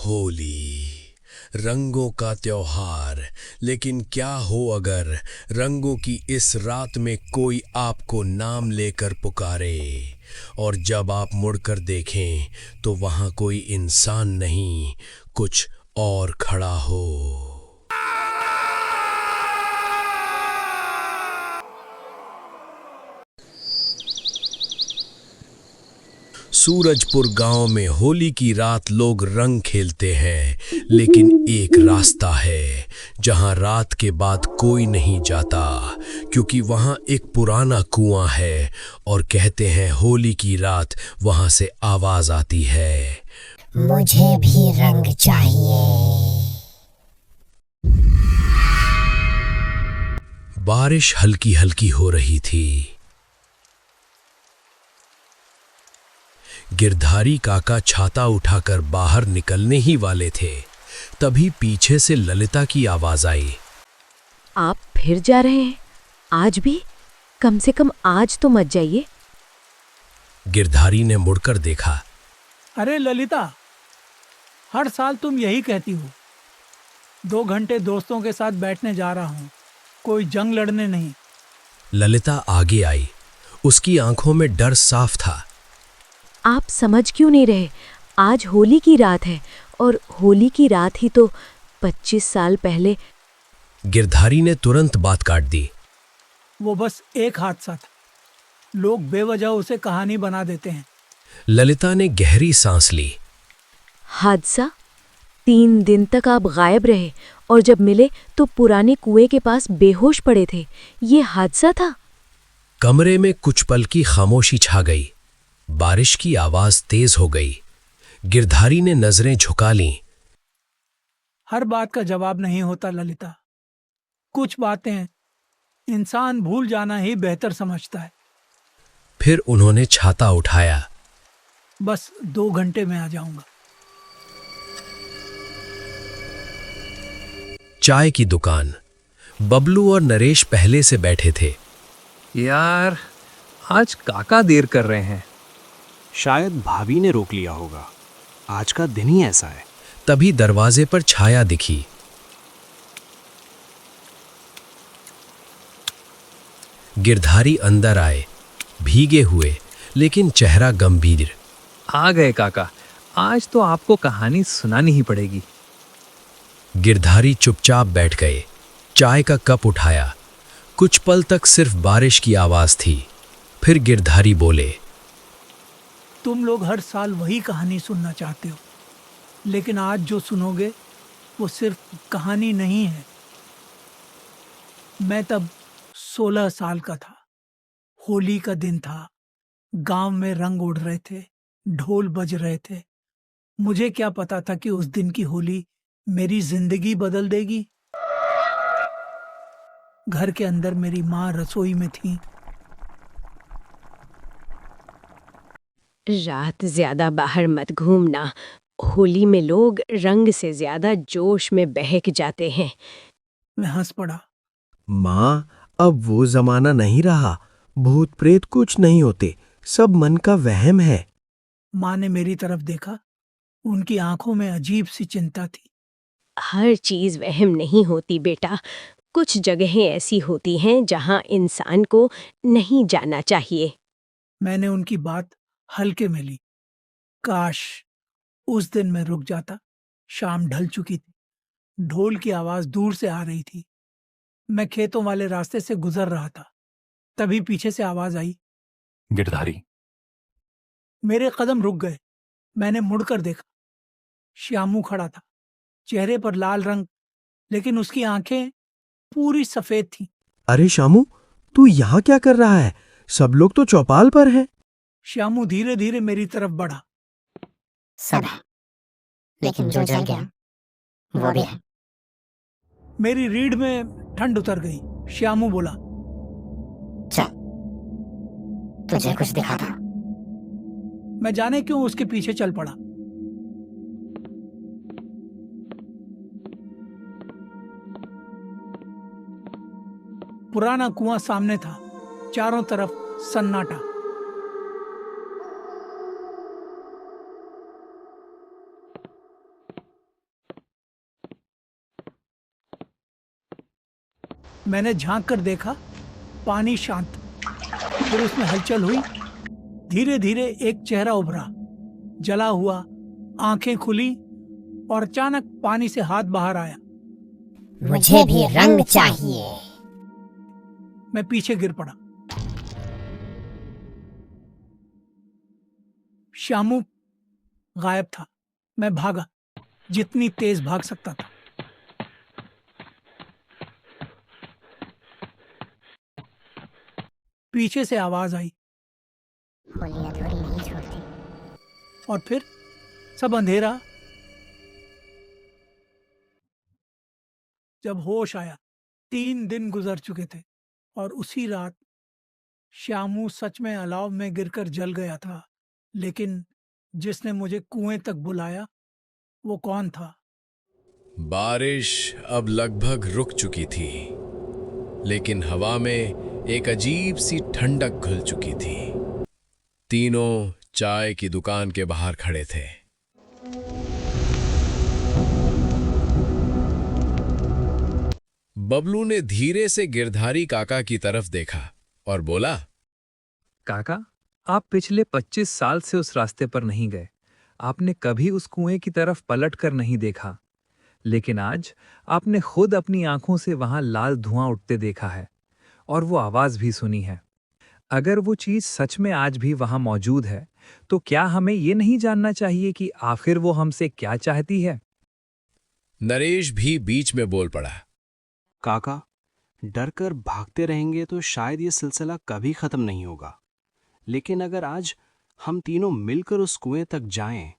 होली रंगों का त्योहार। लेकिन क्या हो अगर रंगों की इस रात में कोई आपको नाम लेकर पुकारे और जब आप मुड़कर देखें तो वहां कोई इंसान नहीं, कुछ और खड़ा हो। सूरजपुर गांव में होली की रात लोग रंग खेलते हैं, लेकिन एक रास्ता है जहां रात के बाद कोई नहीं जाता, क्योंकि वहां एक पुराना कुआं है और कहते हैं होली की रात वहां से आवाज आती है, मुझे भी रंग चाहिए। बारिश हल्की हल्की हो रही थी। गिरधारी काका छाता उठाकर बाहर निकलने ही वाले थे, तभी पीछे से ललिता की आवाज आई। आप फिर जा रहे हैं? आज भी? कम से कम आज तो मत जाइए। गिरधारी ने मुड़कर देखा। अरे ललिता, हर साल तुम यही कहती हो। 2 घंटे दोस्तों के साथ बैठने जा रहा हूँ, कोई जंग लड़ने नहीं। ललिता आगे आई। उसकी आंखों में डर साफ था। आप समझ क्यों नहीं रहे? आज होली की रात है और होली की रात ही तो 25 साल पहले। गिरधारी ने तुरंत बात काट दी। वो बस एक हादसा था, लोग बेवजह उसे कहानी बना देते हैं। ललिता ने गहरी सांस ली। हादसा? 3 दिन तक आप गायब रहे और जब मिले तो पुराने कुएं के पास बेहोश पड़े थे। ये हादसा था? कमरे में कुछ पल की खामोशी छा गई। बारिश की आवाज तेज हो गई। गिरधारी ने नजरें झुका लीं। हर बात का जवाब नहीं होता ललिता। कुछ बातें इंसान भूल जाना ही बेहतर समझता है। फिर उन्होंने छाता उठाया। बस 2 घंटे में आ जाऊंगा। चाय की दुकान। बबलू और नरेश पहले से बैठे थे। यार, आज काका देर कर रहे हैं। शायद भाभी ने रोक लिया होगा। आज का दिन ही ऐसा है। तभी दरवाजे पर छाया दिखी। गिरधारी अंदर आए, भीगे हुए लेकिन चेहरा गंभीर। आ गए काका, आज तो आपको कहानी सुनानी ही पड़ेगी। गिरधारी चुपचाप बैठ गए। चाय का कप उठाया। कुछ पल तक सिर्फ बारिश की आवाज थी। फिर गिरधारी बोले, तुम लोग हर साल वही कहानी सुनना चाहते हो, लेकिन आज जो सुनोगे वो सिर्फ कहानी नहीं है। मैं तब 16 साल का था। होली का दिन था। गांव में रंग उड़ रहे थे, ढोल बज रहे थे। मुझे क्या पता था कि उस दिन की होली मेरी जिंदगी बदल देगी। घर के अंदर मेरी माँ रसोई में थी। रात ज्यादा बाहर मत घूमना। होली में लोग रंग से ज्यादा जोश में बहक जाते हैं। मैं हंस पड़ा। माँ, अब वो जमाना नहीं रहा। भूत प्रेत कुछ नहीं होते, सब मन का वहम है। माँ ने मेरी तरफ देखा। उनकी आंखों में अजीब सी चिंता थी। हर चीज वहम नहीं होती बेटा। कुछ जगहें ऐसी होती हैं जहां इंसान को नहीं जाना चाहिए। मैंने उनकी बात हल्के में ली। काश उस दिन मैं रुक जाता। शाम ढल चुकी थी। ढोल की आवाज दूर से आ रही थी। मैं खेतों वाले रास्ते से गुजर रहा था। तभी पीछे से आवाज आई, गिरधारी। मेरे कदम रुक गए। मैंने मुड़कर देखा। श्यामू खड़ा था। चेहरे पर लाल रंग, लेकिन उसकी आंखें पूरी सफेद थीं। अरे शामू, तू यहाँ क्या कर रहा है? सब लोग तो चौपाल पर हैं। श्यामू धीरे धीरे मेरी तरफ बढ़ा। सब है, लेकिन जो जल गया वो भी है। मेरी रीढ़ में ठंड उतर गई। श्यामू बोला, चल, तुझे कुछ दिखा था। मैं जाने क्यों उसके पीछे चल पड़ा। पुराना कुआं सामने था। चारों तरफ सन्नाटा। मैंने झांक कर देखा, पानी शांत। फिर उसमें हलचल हुई। धीरे धीरे एक चेहरा उभरा, जला हुआ, आंखें खुली और अचानक पानी से हाथ बाहर आया। मुझे भी रंग चाहिए। मैं पीछे गिर पड़ा। श्यामू गायब था। मैं भागा, जितनी तेज भाग सकता था। पीछे से आवाज आई होली अधूरी नहीं छोड़ती। और फिर सब अंधेरा। जब होश आया, 3 दिन गुजर चुके थे और उसी रात श्यामू सच में अलाव में गिरकर जल गया था। लेकिन जिसने मुझे कुएं तक बुलाया, वो कौन था? बारिश अब लगभग रुक चुकी थी, लेकिन हवा में एक अजीब सी ठंडक घुल चुकी थी। तीनों चाय की दुकान के बाहर खड़े थे। बबलू ने धीरे से गिरधारी काका की तरफ देखा और बोला, काका, आप पिछले 25 साल से उस रास्ते पर नहीं गए। आपने कभी उस कुएं की तरफ पलट कर नहीं देखा। लेकिन आज आपने खुद अपनी आंखों से वहां लाल धुआं उठते देखा है और वो आवाज भी सुनी है। अगर वो चीज सच में आज भी वहां मौजूद है, तो क्या हमें ये नहीं जानना चाहिए कि आखिर वो हमसे क्या चाहती है? नरेश भी बीच में बोल पड़ा। काका, डर कर भागते रहेंगे तो शायद ये सिलसिला कभी खत्म नहीं होगा। लेकिन अगर आज हम तीनों मिलकर उस कुएं तक जाएं,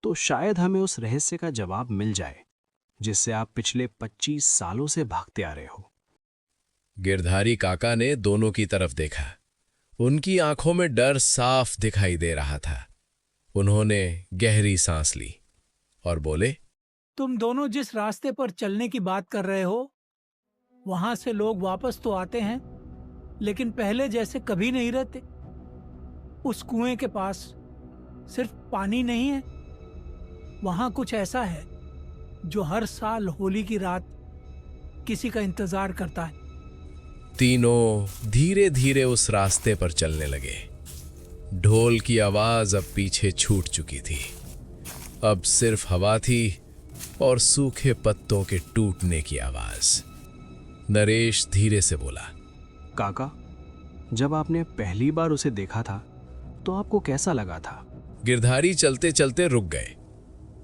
तो शायद हमें उस रहस्य का जवाब मिल जाए जिससे आप पिछले 25 सालों से भागते आ रहे हो। गिरधारी काका ने दोनों की तरफ देखा। उनकी आंखों में डर साफ दिखाई दे रहा था। उन्होंने गहरी सांस ली और बोले, तुम दोनों जिस रास्ते पर चलने की बात कर रहे हो, वहां से लोग वापस तो आते हैं, लेकिन पहले जैसे कभी नहीं रहते। उस कुएं के पास सिर्फ पानी नहीं है, वहां कुछ ऐसा है जो हर साल होली की रात किसी का इंतजार करता है। तीनों धीरे धीरे उस रास्ते पर चलने लगे। ढोल की आवाज अब पीछे छूट चुकी थी। अब सिर्फ हवा थी और सूखे पत्तों के टूटने की आवाज। नरेश धीरे से बोला, काका, जब आपने पहली बार उसे देखा था तो आपको कैसा लगा था? गिरधारी चलते चलते रुक गए।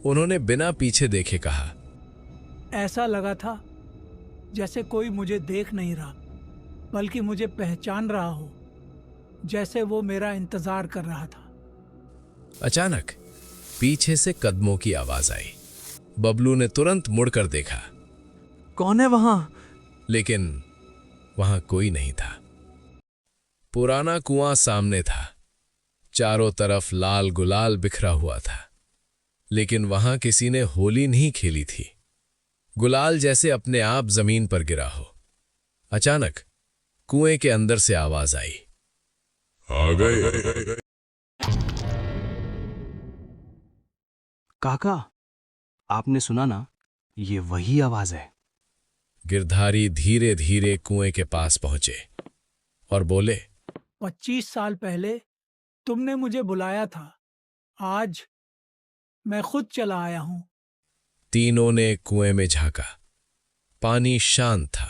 उन्होंने बिना पीछे देखे कहा, ऐसा लगा था जैसे कोई मुझे देख नहीं रहा, बल्कि मुझे पहचान रहा हो, जैसे वो मेरा इंतजार कर रहा था। अचानक पीछे से कदमों की आवाज आई। बबलू ने तुरंत मुड़कर देखा, कौन है वहां? लेकिन वहां कोई नहीं था। पुराना कुआं सामने था। चारों तरफ लाल गुलाल बिखरा हुआ था, लेकिन वहां किसी ने होली नहीं खेली थी। गुलाल जैसे अपने आप जमीन पर गिरा हो। अचानक कुएं के अंदर से आवाज आई, आ गए। काका, आपने सुना ना, ये वही आवाज है। गिरधारी धीरे धीरे कुएं के पास पहुंचे और बोले, 25 साल पहले तुमने मुझे बुलाया था, आज मैं खुद चला आया हूं। तीनों ने कुएं में झांका। पानी शांत था।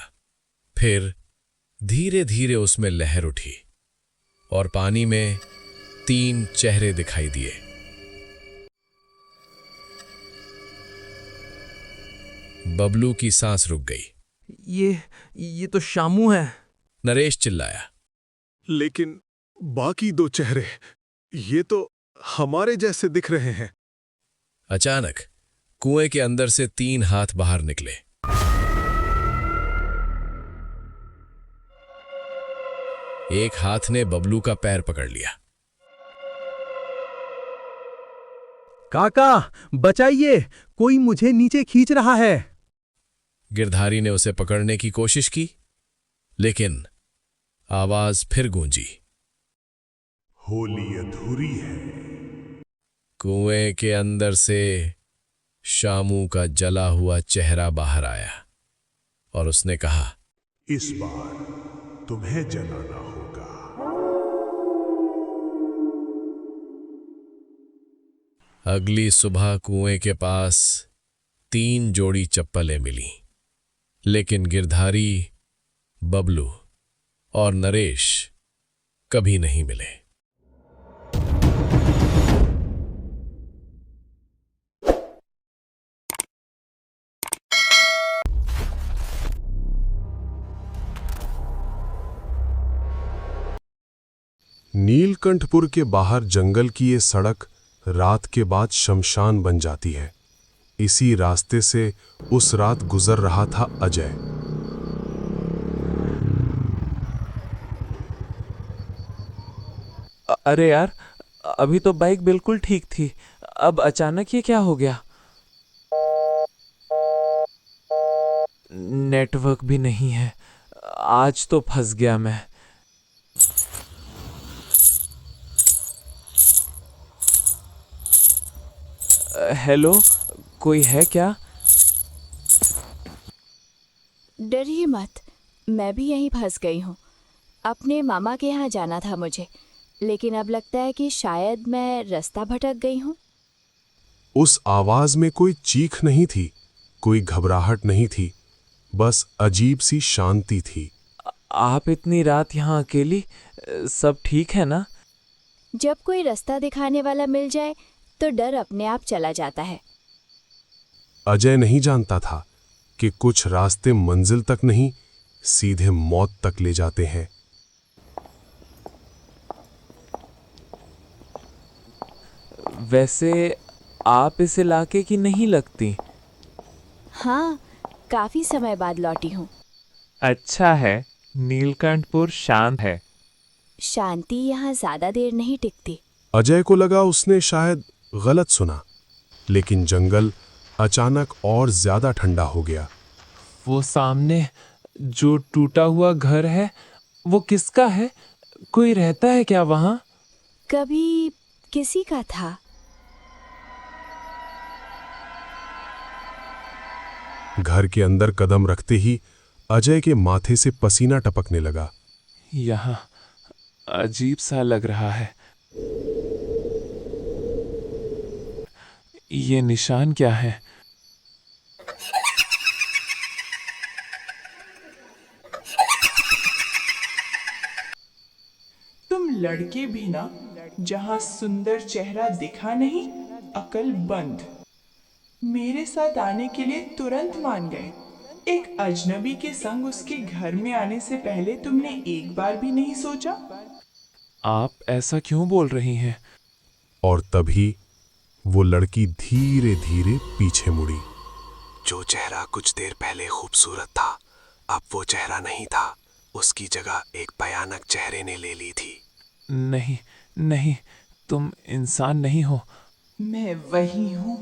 फिर धीरे धीरे उसमें लहर उठी और पानी में 3 चेहरे दिखाई दिए। बबलू की सांस रुक गई। ये तो शामू है। नरेश चिल्लाया, लेकिन बाकी 2 चेहरे, ये तो हमारे जैसे दिख रहे हैं। अचानक कुएं के अंदर से 3 हाथ बाहर निकले। एक हाथ ने बबलू का पैर पकड़ लिया। काका, बचाइए, कोई मुझे नीचे खींच रहा है। गिरधारी ने उसे पकड़ने की कोशिश की, लेकिन आवाज फिर गूंजी, होली अधूरी है। कुएं के अंदर से शामू का जला हुआ चेहरा बाहर आया और उसने कहा, इस बार तुम्हें जलाना होगा। अगली सुबह कुएं के पास 3 जोड़ी चप्पलें मिली, लेकिन गिरधारी, बबलू और नरेश कभी नहीं मिले। नीलकंठपुर के बाहर जंगल की ये सड़क रात के बाद शमशान बन जाती है। इसी रास्ते से उस रात गुजर रहा था अजय। अरे यार, अभी तो बाइक बिल्कुल ठीक थी, अब अचानक ये क्या हो गया? नेटवर्क भी नहीं है, आज तो फंस गया मैं। हेलो, कोई है क्या? डरिए मत, मैं भी यहीं फंस गई हूँ। अपने मामा के यहाँ जाना था मुझे, लेकिन अब लगता है कि शायद मैं रास्ता भटक गई हूँ। उस आवाज में कोई चीख नहीं थी, कोई घबराहट नहीं थी, बस अजीब सी शांति थी। आप इतनी रात यहाँ अकेली, सब ठीक है ना? जब कोई रास्ता दिखाने वाला मिल जाए तो डर अपने आप चला जाता है। अजय नहीं जानता था कि कुछ रास्ते मंजिल तक नहीं, सीधे मौत तक ले जाते हैं। वैसे आप इस इलाके की नहीं लगती। हाँ, काफी समय बाद लौटी हूँ। अच्छा है, नीलकंठपुर शांत है। शांति यहाँ ज्यादा देर नहीं टिकती। अजय को लगा उसने शायद गलत सुना, लेकिन जंगल अचानक और ज्यादा ठंडा हो गया। वो सामने जो टूटा हुआ घर है, वो किसका है? कोई रहता है क्या वहां? कभी किसी का था। घर के अंदर कदम रखते ही अजय के माथे से पसीना टपकने लगा। यहाँ अजीब सा लग रहा है। ये निशान क्या है? तुम लड़के भी ना, जहां सुंदर चेहरा दिखा नहीं, अकल बंद। मेरे साथ आने के लिए तुरंत मान गए। एक अजनबी के संग उसके घर में आने से पहले तुमने एक बार भी नहीं सोचा? आप ऐसा क्यों बोल रही हैं? और तभी वो लड़की धीरे धीरे पीछे मुड़ी। जो चेहरा कुछ देर पहले खूबसूरत था, अब वो चेहरा नहीं था। उसकी जगह एक भयानक चेहरे ने ले ली थी। नहीं नहीं, तुम इंसान नहीं हो। मैं वही हूँ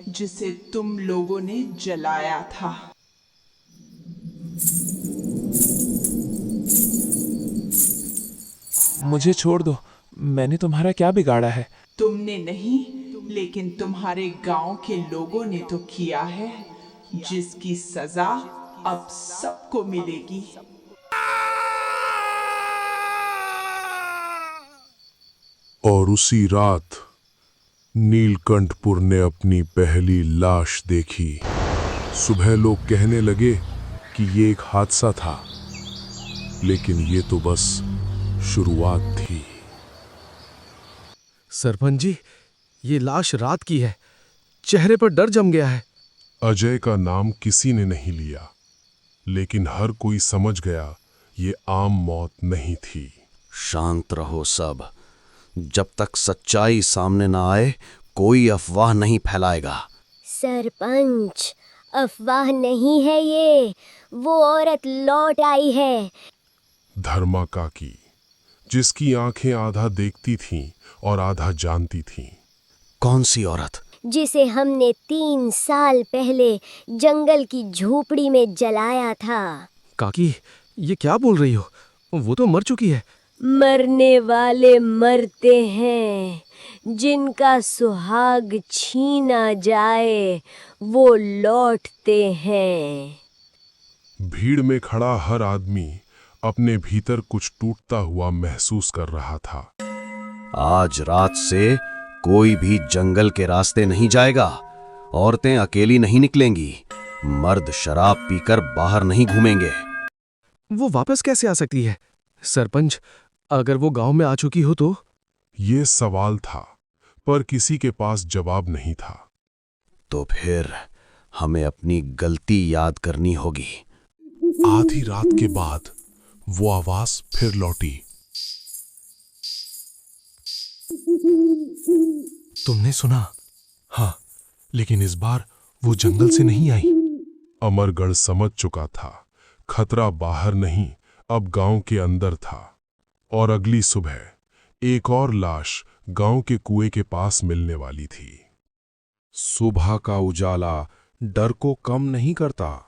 जिसे तुम लोगों ने जलाया था। मुझे छोड़ दो, मैंने तुम्हारा क्या बिगाड़ा है? तुमने नहीं, लेकिन तुम्हारे गांव के लोगों ने तो किया है, जिसकी सजा अब सबको मिलेगी। और उसी रात नीलकंठपुर ने अपनी पहली लाश देखी। सुबह लोग कहने लगे कि ये एक हादसा था, लेकिन ये तो बस शुरुआत थी। सरपंच जी, ये लाश रात की है, चेहरे पर डर जम गया है। अजय का नाम किसी ने नहीं लिया, लेकिन हर कोई समझ गया ये आम मौत नहीं थी। शांत रहो सब। जब तक सच्चाई सामने ना आए, कोई अफवाह नहीं फैलाएगा। सरपंच, अफवाह नहीं है ये, वो औरत लौट आई है। धर्मा काकी, जिसकी आंखें आधा देखती थीं और आधा जानती थीं। कौन सी औरत? जिसे हमने 3 साल पहले जंगल की झोपड़ी में जलाया था। काकी, ये क्या बोल रही हो? वो तो मर चुकी है। मरने वाले मरते हैं, जिनका सुहाग छीना जाए वो लौटते हैं। भीड़ में खड़ा हर आदमी अपने भीतर कुछ टूटता हुआ महसूस कर रहा था। आज रात से कोई भी जंगल के रास्ते नहीं जाएगा, औरतें अकेली नहीं निकलेंगी, मर्द शराब पीकर बाहर नहीं घूमेंगे। वो वापस कैसे आ सकती है? सरपंच, अगर वो गांव में आ चुकी हो तो? ये सवाल था, पर किसी के पास जवाब नहीं था। तो फिर हमें अपनी गलती याद करनी होगी। आधी रात के बाद वो आवाज फिर लौटी। तुमने सुना? हाँ, लेकिन इस बार वो जंगल से नहीं आई। अमरगढ़ समझ चुका था, खतरा बाहर नहीं, अब गांव के अंदर था। और अगली सुबह एक और लाश गांव के कुएं के पास मिलने वाली थी। सुबह का उजाला डर को कम नहीं करता,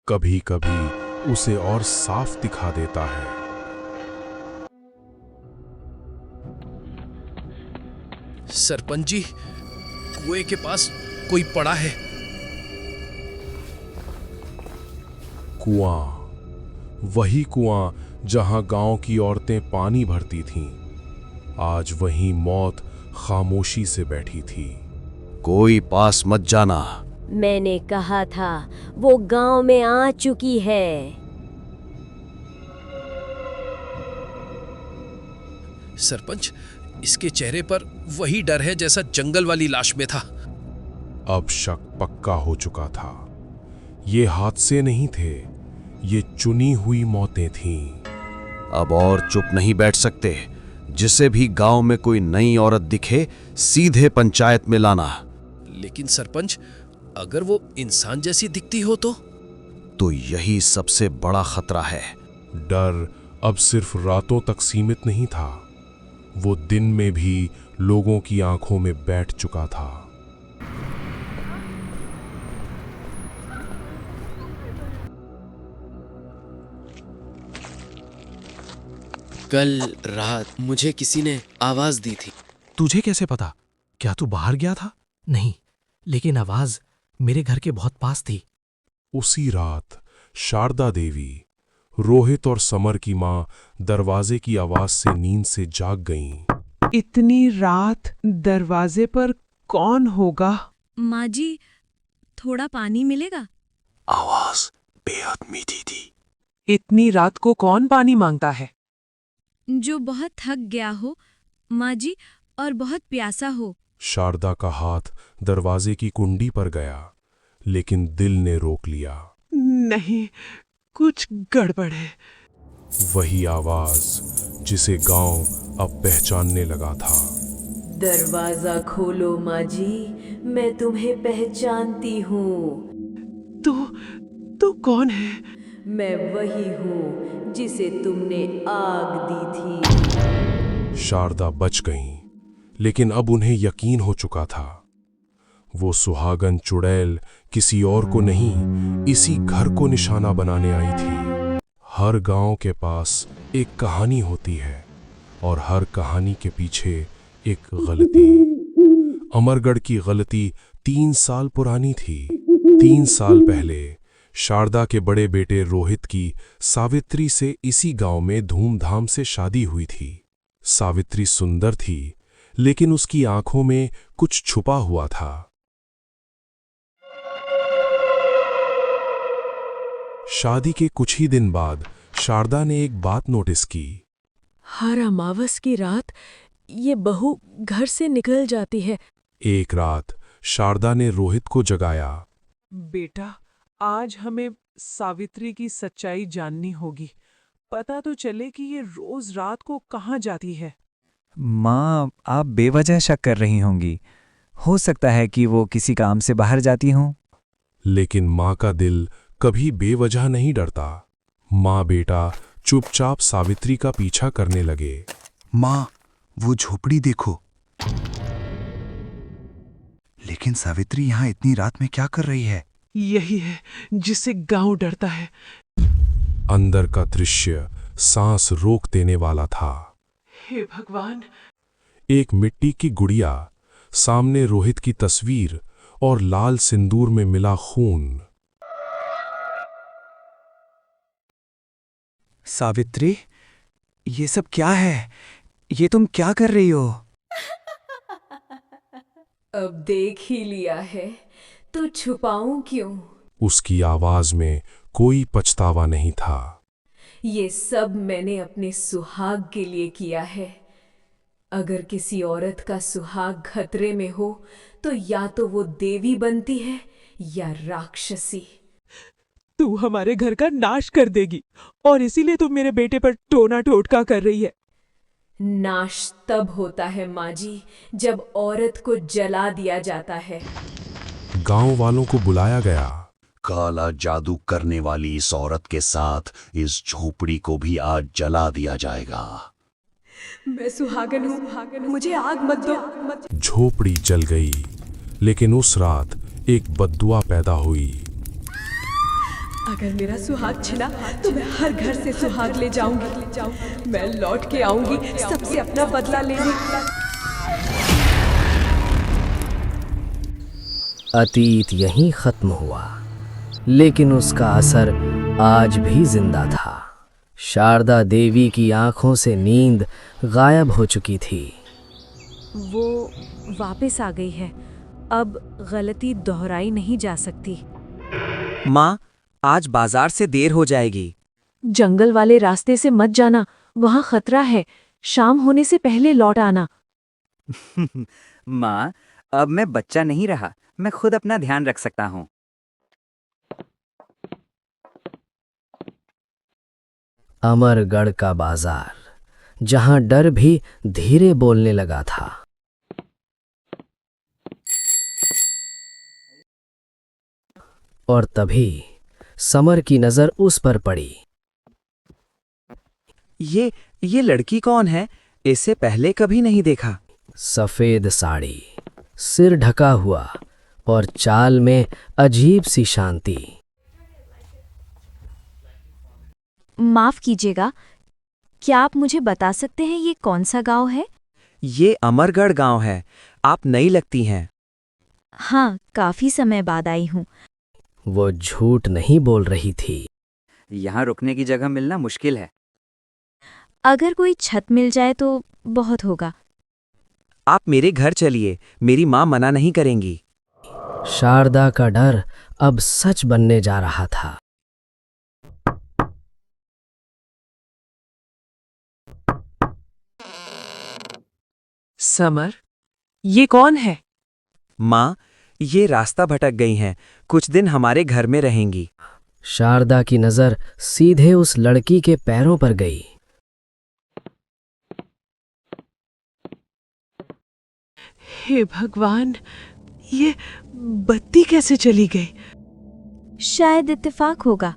कभी कभी उसे और साफ दिखा देता है। सरपंच जी, कुएं के पास कोई पड़ा है। कुआं, वही कुआं जहां गांव की औरतें पानी भरती थीं, आज वहीं मौत खामोशी से बैठी थी। कोई पास मत जाना। मैंने कहा था वो गांव में आ चुकी है। सरपंच, इसके चेहरे पर वही डर है जैसा जंगल वाली लाश में था। अब शक पक्का हो चुका था। ये हादसे नहीं थे, ये चुनी हुई मौतें थीं। अब और चुप नहीं बैठ सकते। जिसे भी गांव में कोई नई औरत दिखे, सीधे पंचायत में लाना। लेकिन सरपंच, अगर वो इंसान जैसी दिखती हो तो यही सबसे बड़ा खतरा है। डर अब सिर्फ रातों तक सीमित नहीं था, वो दिन में भी लोगों की आंखों में बैठ चुका था। कल रात मुझे किसी ने आवाज दी थी। तुझे कैसे पता? क्या तू बाहर गया था? नहीं, लेकिन आवाज मेरे घर के बहुत पास थी। उसी रात शारदा देवी, रोहित और समर की मां दरवाजे की आवाज से नींद से जाग गईं। इतनी रात दरवाजे पर कौन होगा? माँ जी, थोड़ा पानी मिलेगा? आवाज बेहद मीठी थी। इतनी रात को कौन पानी मांगता है? जो बहुत थक गया हो माँ जी, और बहुत प्यासा हो। शारदा का हाथ दरवाजे की कुंडी पर गया, लेकिन दिल ने रोक लिया। नहीं, कुछ गड़बड़ है। वही आवाज जिसे गांव अब पहचानने लगा था। दरवाजा खोलो माँ जी, मैं तुम्हें पहचानती हूँ। तू कौन है? मैं वही हूँ जिसे तुमने आग दी थी। शारदा बच गईं, लेकिन अब उन्हें यकीन हो चुका था, वो सुहागन चुड़ैल किसी और को नहीं, इसी घर को निशाना बनाने आई थी। हर गांव के पास एक कहानी होती है, और हर कहानी के पीछे एक गलती। अमरगढ़ की गलती 3 साल पुरानी थी। 3 साल पहले शारदा के बड़े बेटे रोहित की सावित्री से इसी गांव में धूमधाम से शादी हुई थी। सावित्री सुंदर थी, लेकिन उसकी आंखों में कुछ छुपा हुआ था। शादी के कुछ ही दिन बाद शारदा ने एक बात नोटिस की। हर अमावस की रात ये बहू घर से निकल जाती है। एक रात शारदा ने रोहित को जगाया। बेटा, आज हमें सावित्री की सच्चाई जाननी होगी। पता तो चले कि ये रोज रात को कहाँ जाती है। माँ, आप बेवजह शक कर रही होंगी। हो सकता है कि वो किसी काम से बाहर जाती हों। लेकिन माँ का दिल कभी बेवजह नहीं डरता। माँ बेटा चुपचाप सावित्री का पीछा करने लगे। माँ, वो झोपड़ी देखो। लेकिन सावित्री यहाँ इतनी रात में क्या कर रही है? यही है जिससे गांव डरता है। अंदर का दृश्य सांस रोक देने वाला था। हे भगवान! एक मिट्टी की गुड़िया, सामने रोहित की तस्वीर और लाल सिंदूर में मिला खून। सावित्री, ये सब क्या है? ये तुम क्या कर रही हो? अब देख ही लिया है तो छुपाऊं क्यों? उसकी आवाज में कोई पछतावा नहीं था। ये सब मैंने अपने सुहाग के लिए किया है। अगर किसी औरत का सुहाग खतरे में हो तो या तो वो देवी बनती है या राक्षसी। तू हमारे घर का नाश कर देगी और इसीलिए तू मेरे बेटे पर टोना टोटका कर रही है। नाश तब होता है माँ जी, जब औरत को जला दिया जाता है। गांव वालों को बुलाया गया। काला जादू करने वाली इस औरत के साथ इस झोपड़ी को भी आज जला दिया जाएगा। मैं सुहागन हूँ, मुझे आग मत दो। झोपड़ी जल गई, लेकिन उस रात एक बद्दुआ पैदा हुई। अगर मेरा सुहाग छिना तो मैं हर घर से सुहाग ले जाऊंगी। मैं लौट के आऊंगी सबसे अपना बदला लेने। अतीत यहीं खत्म हुआ, लेकिन उसका असर आज भी जिंदा था। शारदा देवी की आंखों से नींद गायब हो चुकी थी। वो वापस आ गई है। अब गलती दोहराई नहीं जा सकती। माँ, आज बाजार से देर हो जाएगी। जंगल वाले रास्ते से मत जाना, वहाँ खतरा है। शाम होने से पहले लौट आना। माँ, अब मैं बच्चा नहीं रहा, मैं खुद अपना ध्यान रख सकता हूँ। अमरगढ़ का बाजार, जहां डर भी धीरे बोलने लगा था। और तभी समर की नजर उस पर पड़ी। ये लड़की कौन है? इसे पहले कभी नहीं देखा। सफेद साड़ी, सिर ढका हुआ और चाल में अजीब सी शांति। माफ कीजिएगा, क्या आप मुझे बता सकते हैं ये कौन सा गांव है? ये अमरगढ़ गांव है। आप नई लगती हैं। हाँ, काफी समय बाद आई हूँ। वो झूठ नहीं बोल रही थी। यहाँ रुकने की जगह मिलना मुश्किल है। अगर कोई छत मिल जाए तो बहुत होगा। आप मेरे घर चलिए, मेरी माँ मना नहीं करेंगी। शारदा का डर अब सच बनने जा रहा था। समर, ये कौन है? माँ, ये रास्ता भटक गई हैं, कुछ दिन हमारे घर में रहेंगी। शारदा की नजर सीधे उस लड़की के पैरों पर गई। हे भगवान, ये बत्ती कैसे चली गई? शायद इत्तेफाक होगा।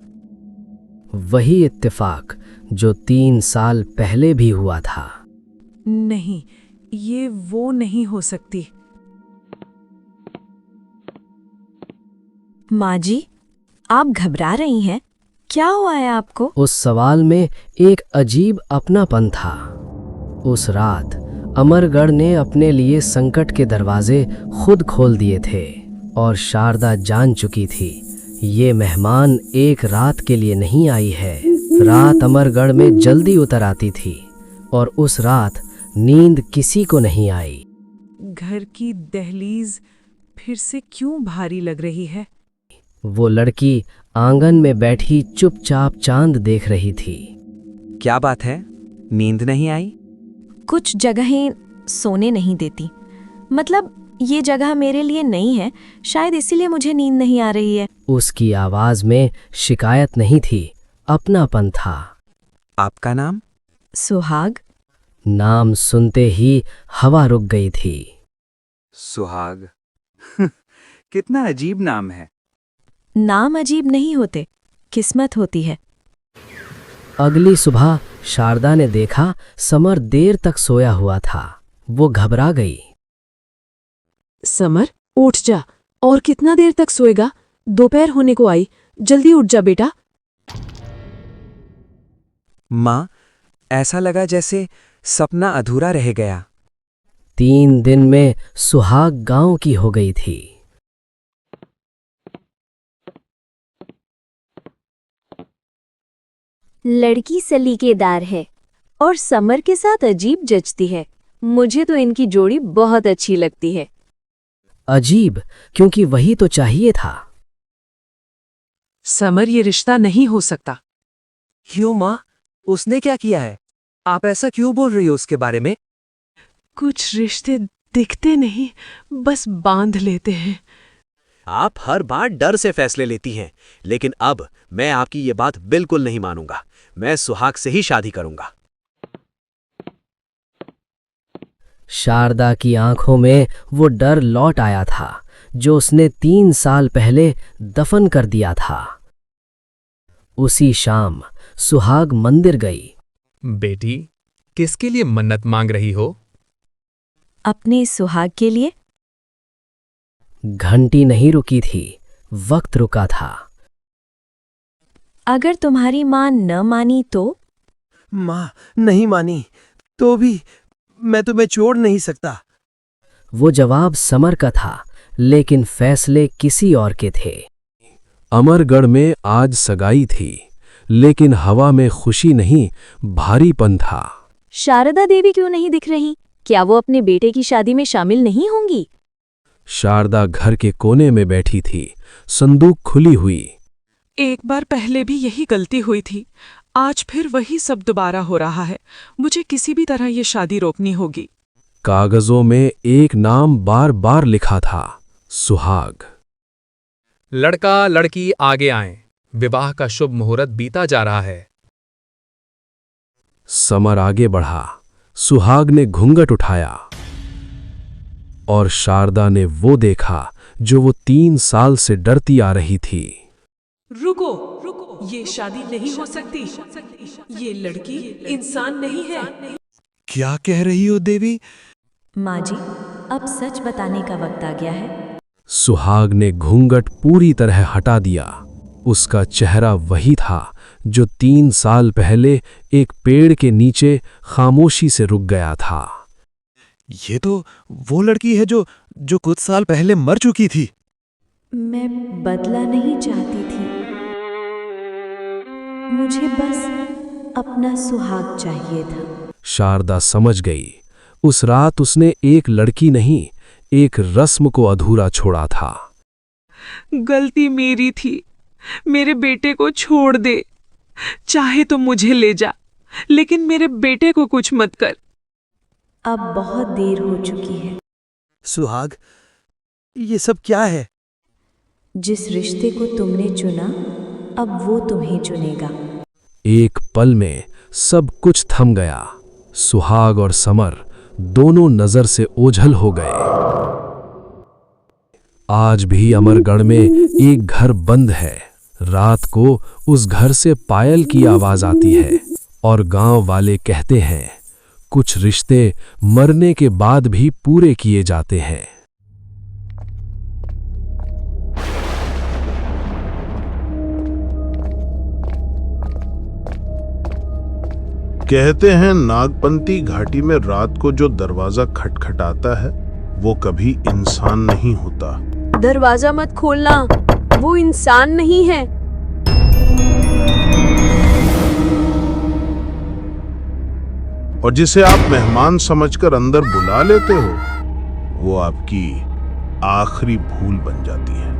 वही इत्तेफाक जो 3 साल पहले भी हुआ था। नहीं, ये वो नहीं हो सकती। माँ जी, आप घबरा रही हैं? क्या हुआ है आपको? उस सवाल में एक अजीब अपनापन था। उस रात अमरगढ़ ने अपने लिए संकट के दरवाजे खुद खोल दिए थे और शारदा जान चुकी थी, ये मेहमान एक रात के लिए नहीं आई है। रात अमरगढ़ में जल्दी उतर आती थी और उस रात नींद किसी को नहीं आई। घर की दहलीज फिर से क्यों भारी लग रही है? वो लड़की आंगन में बैठी चुपचाप चांद देख रही थी। क्या बात है, नींद नहीं आई? कुछ जगहें सोने नहीं देती। मतलब ये जगह मेरे लिए नहीं है, शायद इसीलिए मुझे नींद नहीं आ रही है। उसकी आवाज में शिकायत नहीं थी, अपनापन था। आपका नाम? सुहाग। नाम सुनते ही हवा रुक गई थी। सुहाग कितना अजीब नाम है। नाम अजीब नहीं होते, किस्मत होती है। अगली सुबह शारदा ने देखा समर देर तक सोया हुआ था। वो घबरा गई। समर, उठ जा। और कितना देर तक सोएगा? दोपहर होने को आई, जल्दी उठ जा बेटा। माँ, ऐसा लगा जैसे सपना अधूरा रह गया। 3 दिन में सुहाग गांव की हो गई थी। लड़की सलीकेदार है और समर के साथ अजीब जचती है। मुझे तो इनकी जोड़ी बहुत अच्छी लगती है। अजीब, क्योंकि वही तो चाहिए था। समर, ये रिश्ता नहीं हो सकता। क्यों माँ, उसने क्या किया है? आप ऐसा क्यों बोल रही हो उसके बारे में? कुछ रिश्ते दिखते नहीं, बस बांध लेते हैं। आप हर बार डर से फैसले लेती हैं, लेकिन अब मैं आपकी ये बात बिल्कुल नहीं मानूंगा। मैं सुहाग से ही शादी करूंगा। शारदा की आंखों में वो डर लौट आया था जो उसने 3 साल पहले दफन कर दिया था। उसी शाम सुहाग मंदिर गई। बेटी, किसके लिए मन्नत मांग रही हो? अपने सुहाग के लिए। घंटी नहीं रुकी थी, वक्त रुका था। अगर तुम्हारी मां न मानी तो? माँ नहीं मानी तो भी मैं तुम्हें छोड़ नहीं सकता। वो जवाब समर का था, लेकिन फैसले किसी और के थे। अमरगढ़ में आज सगाई थी, लेकिन हवा में खुशी नहीं, भारीपन था। शारदा देवी क्यों नहीं दिख रही? क्या वो अपने बेटे की शादी में शामिल नहीं होंगी? शारदा घर के कोने में बैठी थी, संदूक खुली हुई। एक बार पहले भी यही गलती हुई थी, आज फिर वही सब दोबारा हो रहा है। मुझे किसी भी तरह ये शादी रोकनी होगी। कागजों में एक नाम बार बार लिखा था, सुहाग। लड़का लड़की आगे आएं। विवाह का शुभ मुहूर्त बीता जा रहा है। समर आगे बढ़ा। सुहाग ने घूंघट उठाया और शारदा ने वो देखा जो वो 3 साल से डरती आ रही थी। रुको, ये शादी नहीं हो सकती। ये लड़की इंसान नहीं है। क्या कह रही हो देवी? माँ जी, अब सच बताने का वक्त आ गया है। सुहाग ने घूंघट पूरी तरह हटा दिया। उसका चेहरा वही था जो 3 साल पहले एक पेड़ के नीचे खामोशी से रुक गया था। ये तो वो लड़की है जो कुछ साल पहले मर चुकी थी। मैं बदला नहीं चाहती थी, मुझे बस अपना सुहाग चाहिए था। शारदा समझ गई, उस रात उसने एक लड़की नहीं, एक रस्म को अधूरा छोड़ा था। गलती मेरी थी। मेरे बेटे को छोड़ दे। चाहे तो मुझे ले जा, लेकिन मेरे बेटे को कुछ मत कर। अब बहुत देर हो चुकी है। सुहाग, ये सब क्या है? जिस रिश्ते को तुमने चुना, अब वो तुम्हें चुनेगा। एक पल में सब कुछ थम गया। सुहाग और समर दोनों नजर से ओझल हो गए। आज भी अमरगढ़ में एक घर बंद है। रात को उस घर से पायल की आवाज आती है और गांव वाले कहते हैं, कुछ रिश्ते मरने के बाद भी पूरे किए जाते हैं। कहते हैं नागपंथी घाटी में रात को जो दरवाजा खटखटाता है वो कभी इंसान नहीं होता। दरवाजा मत खोलना, वो इंसान नहीं है। और जिसे आप मेहमान समझकर अंदर बुला लेते हो, वो आपकी आखिरी भूल बन जाती है।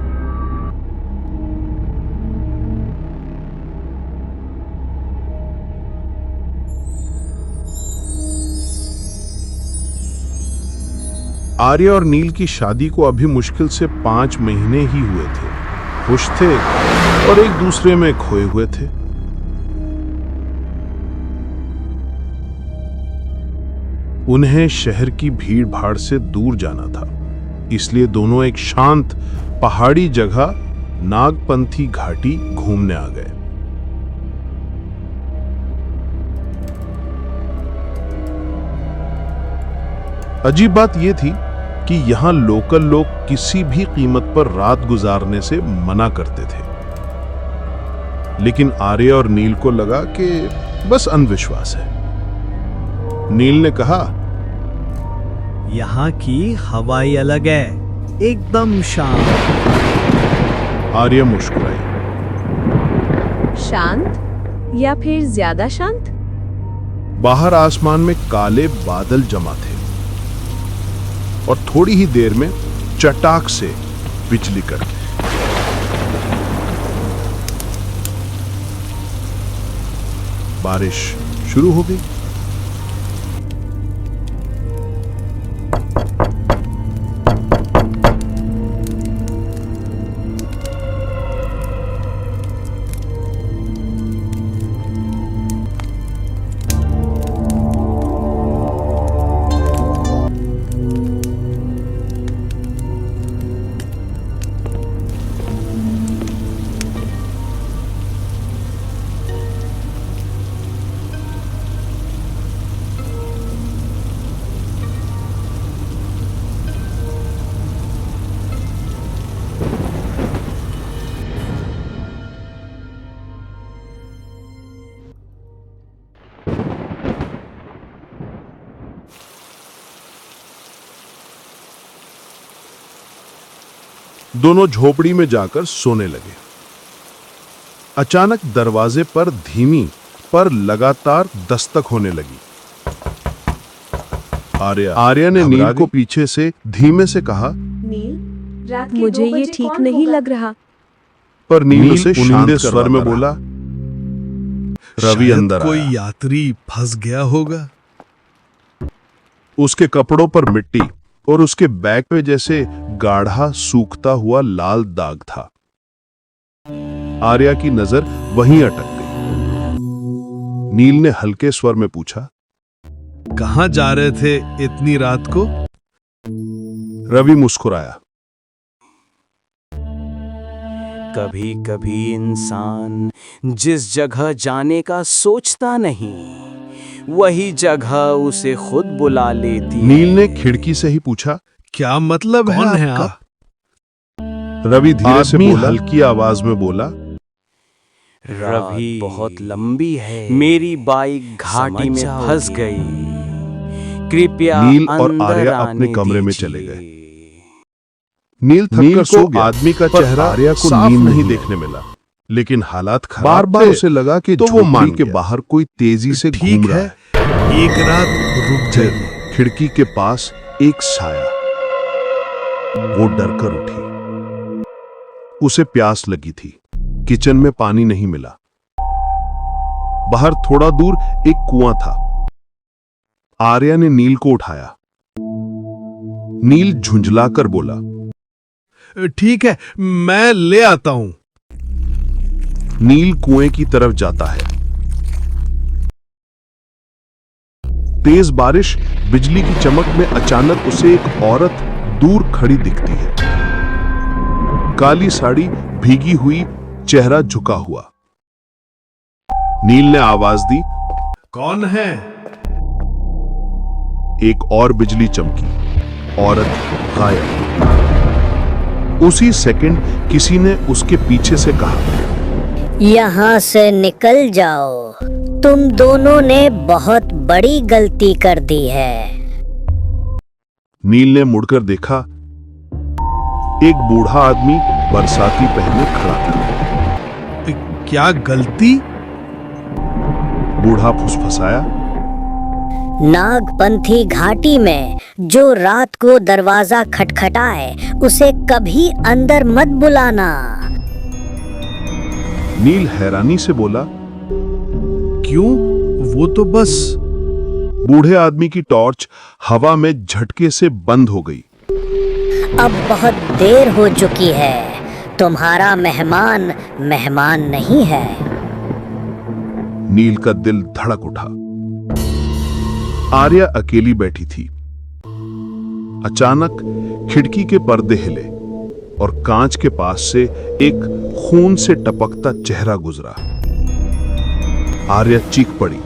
आर्य और नील की शादी को अभी मुश्किल से 5 महीने ही हुए थे। खुश थे और एक दूसरे में खोए हुए थे। उन्हें शहर की भीड़ भाड़ से दूर जाना था, इसलिए दोनों एक शांत पहाड़ी जगह नागपंथी घाटी घूमने आ गए। अजीब बात यह थी कि यहां लोकल लोग किसी भी कीमत पर रात गुजारने से मना करते थे, लेकिन आर्य और नील को लगा कि बस अंधविश्वास है। नील ने कहा, यहाँ की हवाई अलग है, एकदम शांत। आर्य मुस्कुराई। शांत? या फिर ज्यादा शांत? बाहर आसमान में काले बादल जमा थे और थोड़ी ही देर में चटाक से बिजली कड़की। बारिश शुरू हो गई। दोनों झोपड़ी में जाकर सोने लगे। अचानक दरवाजे पर धीमी पर लगातार दस्तक होने लगी। आर्या ने नील को पीछे से धीमे से कहा, नील, रात के मुझे ये ठीक नहीं लग रहा। पर नील उसे शांत स्वर में बोला, रवि अंदर कोई आया। यात्री फंस गया होगा। उसके कपड़ों पर मिट्टी और उसके बैग पे जैसे गाढ़ा सूखता हुआ लाल दाग था। आर्या की नजर वहीं अटक गई। नील ने हल्के स्वर में पूछा, कहां जा रहे थे इतनी रात को? रवि मुस्कुराया। कभी कभी इंसान जिस जगह जाने का सोचता नहीं, वही जगह उसे खुद बुला लेती है। नील ने खिड़की से ही पूछा, क्या मतलब कौन है है आपका? आप? रवि धीरे से बोला, हल्की आवाज में बोला, रवि बहुत लंबी है, मेरी बाइक घाटी में फंस गई, कृपया नील और अंदर आर्या आने अपने कमरे में दीजिए। चले गए। नील थककर सो गया। आदमी का चेहरा आर्या को नींद नहीं देखने मिला, लेकिन हालात खराब बार बार उसे लगा कि तो वो मान के बाहर कोई तेजी से घूम रहा है। एक रात रुक जाइए। खिड़की के पास एक साया। वो डरकर उठी। उसे प्यास लगी थी। किचन में पानी नहीं मिला। बाहर थोड़ा दूर एक कुआं था। आर्या ने नील को उठाया। नील झुंझलाकर बोला, ठीक है, मैं ले आता हूं। नील कुएं की तरफ जाता है। तेज बारिश, बिजली की चमक में अचानक उसे एक औरत दूर खड़ी दिखती है। काली साड़ी भीगी हुई, चेहरा झुका हुआ। नील ने आवाज दी, कौन है? एक और बिजली चमकी। औरत गायब। उसी सेकंड किसी ने उसके पीछे से कहा, यहाँ से निकल जाओ, तुम दोनों ने बहुत बड़ी गलती कर दी है। नील ने मुड़कर देखा। एक बूढ़ा आदमी बरसाती पहने खड़ा था। क्या गलती? बूढ़ा फुसफुसाया, नागपंथी घाटी में जो रात को दरवाजा खटखटाए, उसे कभी अंदर मत बुलाना। नील हैरानी से बोला, क्यों? वो तो बस। बूढ़े आदमी की टॉर्च हवा में झटके से बंद हो गई। अब बहुत देर हो चुकी है, तुम्हारा मेहमान मेहमान नहीं है। नील का दिल धड़क उठा। आर्या अकेली बैठी थी। अचानक खिड़की के पर्दे हिले और कांच के पास से एक खून से टपकता चेहरा गुजरा। आर्या चीख पड़ी।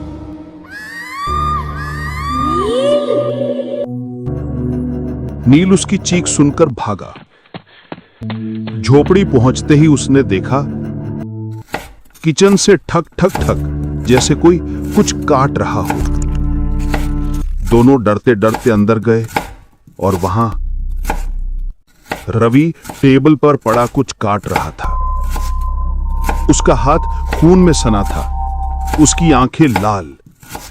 नील उसकी चीख सुनकर भागा। झोपड़ी पहुंचते ही उसने देखा किचन से ठक ठक ठक जैसे कोई कुछ काट रहा हो। दोनों डरते डरते अंदर गए और वहां रवि टेबल पर पड़ा कुछ काट रहा था। उसका हाथ खून में सना था उसकी आंखें लाल,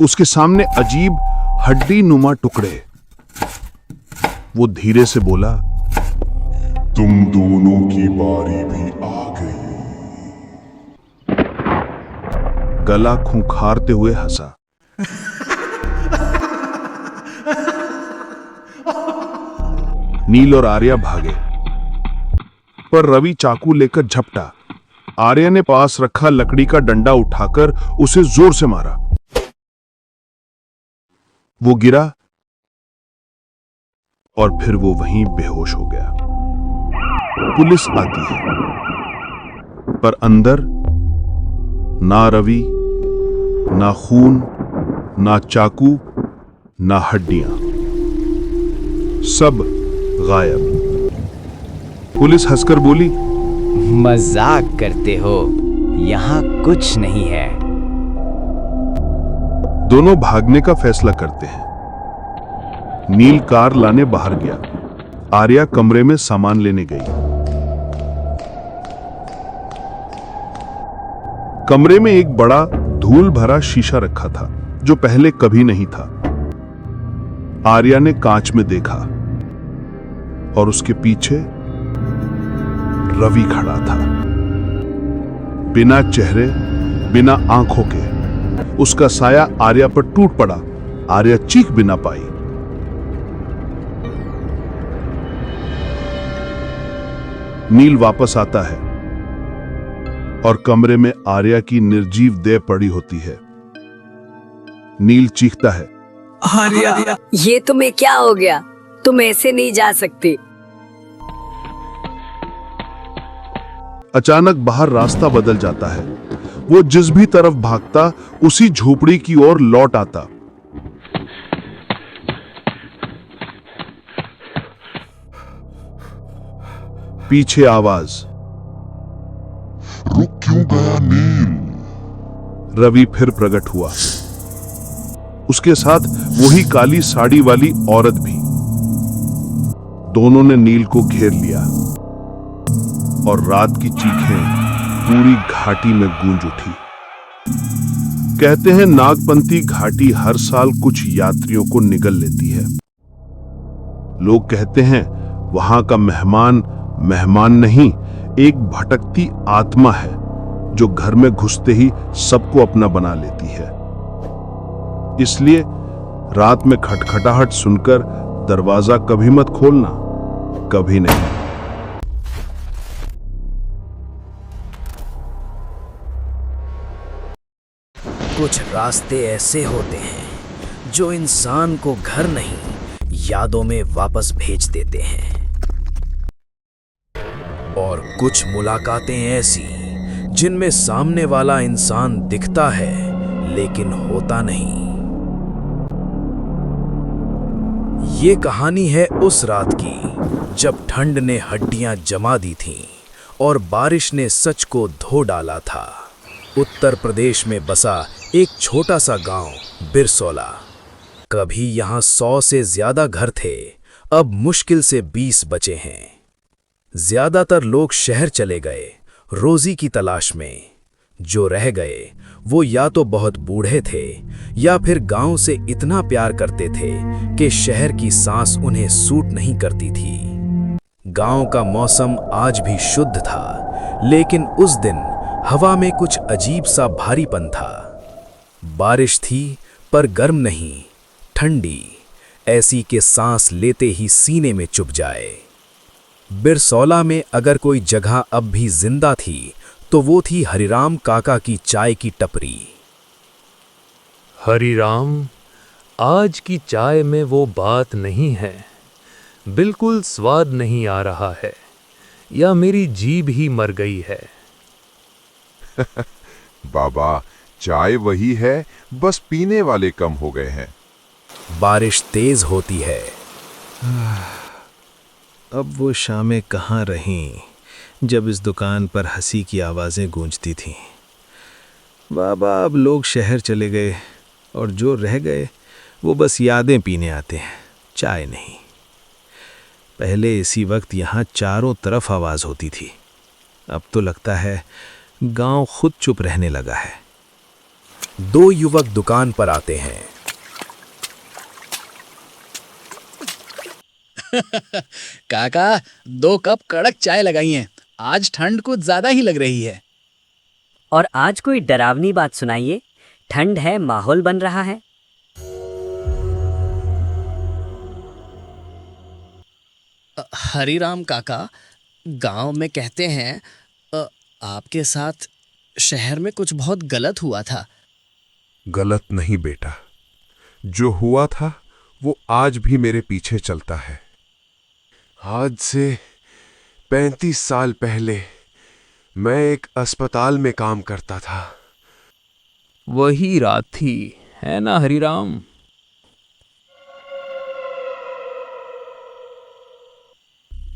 उसके सामने अजीब हड्डी नुमा टुकड़े। वो धीरे से बोला, तुम दोनों की बारी भी आ गई। गला खूंखारते हुए हंसा। नील और आर्या भागे, पर रवि चाकू लेकर झपटा। आर्या ने पास रखा लकड़ी का डंडा उठाकर उसे जोर से मारा। वो गिरा और फिर वो वहीं बेहोश हो गया। पुलिस आती है, पर अंदर ना रवि, ना खून, ना चाकू, ना हड्डियां, सब गायब। पुलिस हंसकर बोली, मजाक करते हो, यहाँ कुछ नहीं है। दोनों भागने का फैसला करते हैं। नील कार लाने बाहर गया, आर्या कमरे में सामान लेने गई। कमरे में एक बड़ा धूल भरा शीशा रखा था जो पहले कभी नहीं था। आर्या ने कांच में देखा और उसके पीछे रवि खड़ा था, बिना चेहरे, बिना आंखों के। उसका साया आर्या पर टूट पड़ा। आर्या चीख भी ना पाई। नील वापस आता है और कमरे में आर्या की निर्जीव देह पड़ी होती है। नील चीखता है, आर्या, ये तुम्हें क्या हो गया? तुम ऐसे नहीं जा सकते। अचानक बाहर रास्ता बदल जाता है। वो जिस भी तरफ भागता उसी झोपड़ी की ओर लौट आता। पीछे आवाज, रुक क्यों गया नील? रवि फिर प्रकट हुआ, उसके साथ वही काली साड़ी वाली औरत भी। दोनों ने नील को घेर लिया और रात की चीखें पूरी घाटी में गूंज उठी। कहते हैं नागपंथी घाटी हर साल कुछ यात्रियों को निगल लेती है। लोग कहते हैं वहां का मेहमान मेहमान नहीं, एक भटकती आत्मा है जो घर में घुसते ही सबको अपना बना लेती है। इसलिए रात में खटखटाहट सुनकर दरवाजा कभी मत खोलना, कभी नहीं। कुछ रास्ते ऐसे होते हैं जो इंसान को घर नहीं, यादों में वापस भेज देते हैं। और कुछ मुलाकातें ऐसी जिनमें सामने वाला इंसान दिखता है लेकिन होता नहीं। ये कहानी है उस रात की जब ठंड ने हड्डियां जमा दी थीं और बारिश ने सच को धो डाला था। उत्तर प्रदेश में बसा एक छोटा सा गांव बिरसोला। कभी यहाँ 100 से ज्यादा घर थे, अब मुश्किल से 20 बचे हैं। ज्यादातर लोग शहर चले गए रोजी की तलाश में। जो रह गए वो या तो बहुत बूढ़े थे या फिर गांव से इतना प्यार करते थे कि शहर की सांस उन्हें सूट नहीं करती थी। गांव का मौसम आज भी शुद्ध था, लेकिन उस दिन हवा में कुछ अजीब सा भारीपन था। बारिश थी पर गर्म नहीं, ठंडी, ऐसी कि सांस लेते ही सीने में चुभ जाए। बिरसौला में अगर कोई जगह अब भी जिंदा थी तो वो थी हरिराम काका की चाय की टपरी। हरिराम, आज की चाय में वो बात नहीं है, बिल्कुल स्वाद नहीं आ रहा है, या मेरी जीभ ही मर गई है। बाबा, चाय वही है, बस पीने वाले कम हो गए हैं। बारिश तेज होती है। अब वो शामें कहाँ रहीं जब इस दुकान पर हंसी की आवाज़ें गूंजती थीं। बाबा, अब लोग शहर चले गए और जो रह गए वो बस यादें पीने आते हैं, चाय नहीं। पहले इसी वक्त यहाँ चारों तरफ आवाज़ होती थी, अब तो लगता है गांव खुद चुप रहने लगा है। दो युवक दुकान पर आते हैं। काका, 2 कप कड़क चाय लगाई हैं। आज ठंड कुछ ज्यादा ही लग रही है। और आज कोई डरावनी बात सुनाइए। ठंड है, माहौल बन रहा है। हरिराम काका, गांव में कहते हैं आपके साथ शहर में कुछ बहुत गलत हुआ था। गलत नहीं बेटा, जो हुआ था वो आज भी मेरे पीछे चलता है। आज से 35 साल पहले मैं एक अस्पताल में काम करता था। वही रात थी, है ना हरिराम?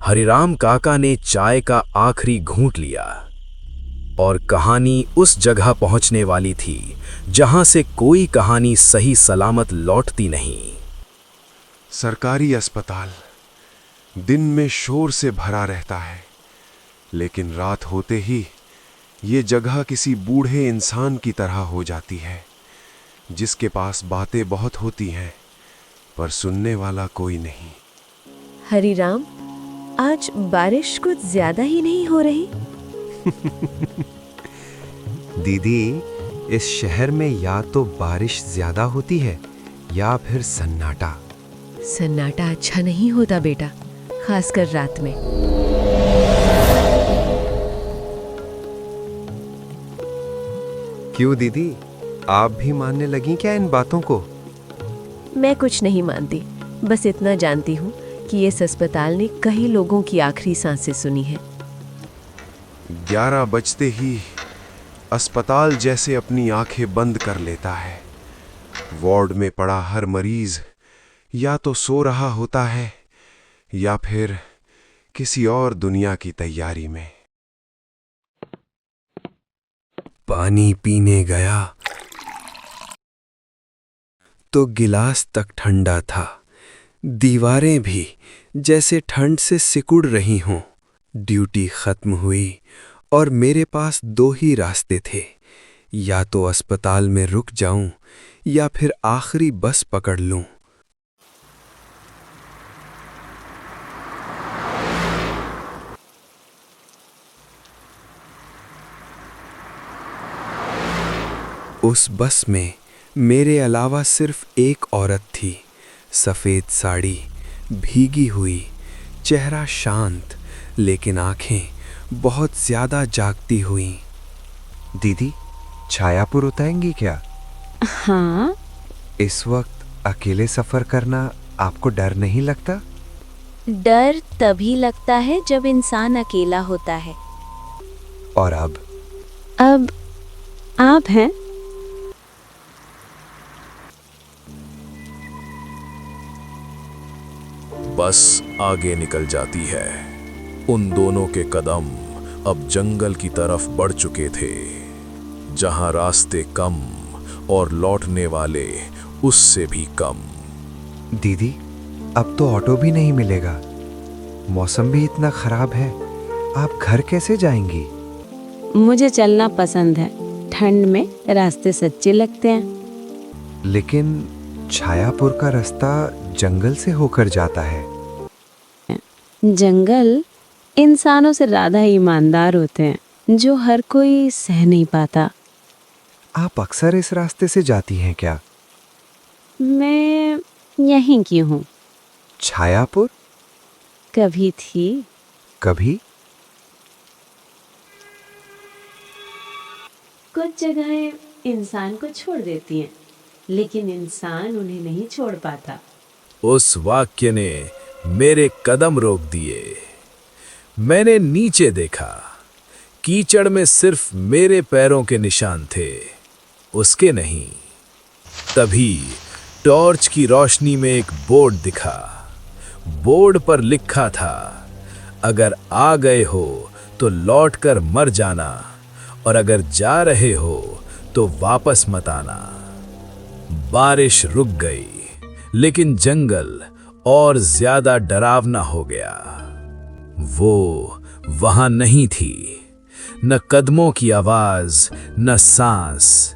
हरिराम काका ने चाय का आखिरी घूंट लिया और कहानी उस जगह पहुंचने वाली थी जहां से कोई कहानी सही सलामत लौटती नहीं। सरकारी अस्पताल दिन में शोर से भरा रहता है, लेकिन रात होते ही ये जगह किसी बूढ़े इंसान की तरह हो जाती है, जिसके पास बातें बहुत होती हैं पर सुनने वाला कोई नहीं। हरिराम, आज बारिश कुछ ज्यादा ही नहीं हो रही? दीदी, इस शहर में या तो बारिश ज्यादा होती है या फिर सन्नाटा। सन्नाटा अच्छा नहीं होता बेटा, खासकर रात में। क्यों दीदी, आप भी मानने लगी क्या इन बातों को? मैं कुछ नहीं मानती, बस इतना जानती हूँ कि इस अस्पताल ने कई लोगों की आखिरी सांसें सुनी है। 11 बजते ही अस्पताल जैसे अपनी आंखें बंद कर लेता है। वार्ड में पड़ा हर मरीज या तो सो रहा होता है या फिर किसी और दुनिया की तैयारी में। पानी पीने गया तो गिलास तक ठंडा था। दीवारें भी जैसे ठंड से सिकुड़ रही हों। ड्यूटी खत्म हुई और मेरे पास 2 ही रास्ते थे, या तो अस्पताल में रुक जाऊं या फिर आखिरी बस पकड़ लूं। उस बस में मेरे अलावा सिर्फ एक औरत थी। सफ़ेद साड़ी, भीगी हुई, चेहरा शांत, लेकिन आंखें बहुत ज़्यादा जागती हुई। दीदी, छायापुर उतरेंगी क्या? हाँ। इस वक्त अकेले सफ़र करना आपको डर नहीं लगता? डर तभी लगता है जब इंसान अकेला होता है। और अब आप हैं? बस आगे निकल जाती है। उन दोनों के कदम अब जंगल की तरफ बढ़ चुके थे, जहां रास्ते कम और लौटने वाले उससे भी कम। दीदी, अब तो ऑटो भी नहीं मिलेगा। मौसम भी इतना खराब है, आप घर कैसे जाएंगी? मुझे चलना पसंद है, ठंड में रास्ते सच्चे लगते हैं। लेकिन छायापुर का रास्ता जंगल से होकर जाता है। जंगल इंसानों से ज्यादा ईमानदार होते हैं, जो हर कोई सह नहीं पाता। आप अक्सर इस रास्ते से जाती हैं क्या? मैं यहीं की हूँ। छायापुर? कभी थी। कभी? कुछ जगहें इंसान को छोड़ देती हैं, लेकिन इंसान उन्हें नहीं छोड़ पाता। उस वाक्य ने मेरे कदम रोक दिए। मैंने नीचे देखा। कीचड़ में सिर्फ मेरे पैरों के निशान थे, उसके नहीं। तभी टॉर्च की रोशनी में एक बोर्ड दिखा। बोर्ड पर लिखा था, अगर आ गए हो तो लौटकर मर जाना, और अगर जा रहे हो तो वापस मत आना। बारिश रुक गई, लेकिन जंगल और ज्यादा डरावना हो गया। वो वहां नहीं थी, न कदमों की आवाज, न सांस।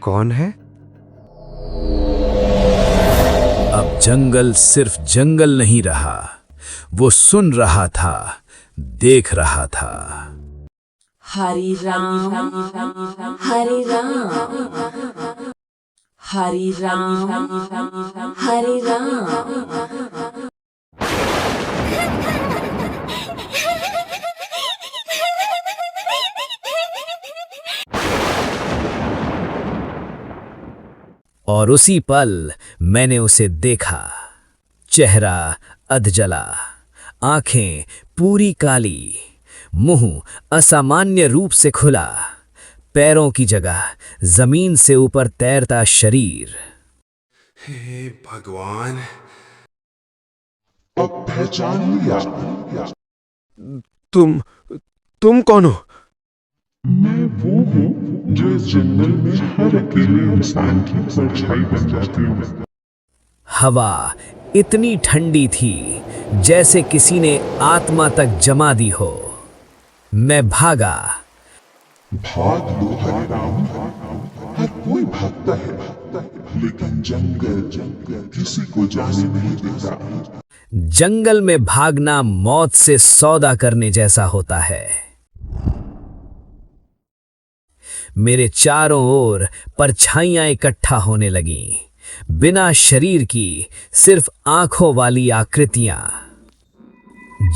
कौन है? अब जंगल सिर्फ जंगल नहीं रहा, वो सुन रहा था, देख रहा था। हरे राम हरे राम हरे राम हरे राम। और उसी पल मैंने उसे देखा। चेहरा अधजला, आंखें पूरी काली, मुंह असामान्य रूप से खुला, पैरों की जगह जमीन से ऊपर तैरता शरीर। हे भगवान, अब पहचान लिया। तुम कौन हो? मैं वो हूँ जो इस जंगल में हर अकेले इंसान की परछाई बन जाती हूँ। हवा इतनी ठंडी थी जैसे किसी ने आत्मा तक जमा दी हो। मैं भागा। भाग लो हरे राम, हर कोई भागता है, लेकिन जंगल किसी को जाने नहीं देता। जंगल में भागना मौत से सौदा करने जैसा होता है। मेरे चारों ओर परछाइयां इकट्ठा होने लगीं, बिना शरीर की, सिर्फ आंखों वाली आकृतियां।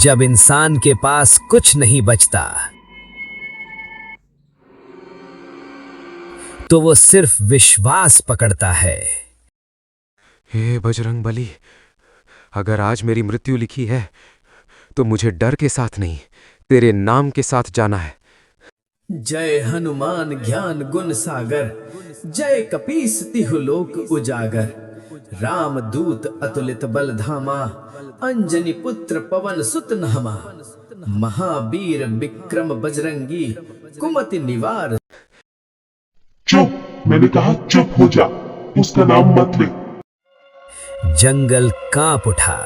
जब इंसान के पास कुछ नहीं बचता तो वो सिर्फ विश्वास पकड़ता है। हे बजरंगबली, अगर आज मेरी मृत्यु लिखी है तो मुझे डर के साथ नहीं, तेरे नाम के साथ जाना है। जय हनुमान ज्ञान गुण सागर, जय कपीस तिहु लोक उजागर। राम दूत अतुलित बल धामा, अंजनी पुत्र पवन सुत नामा। महावीर विक्रम बजरंगी, कुमति निवार। चुप, मैंने कहा चुप हो जा, उसका नाम मत ले। जंगल कांप उठा,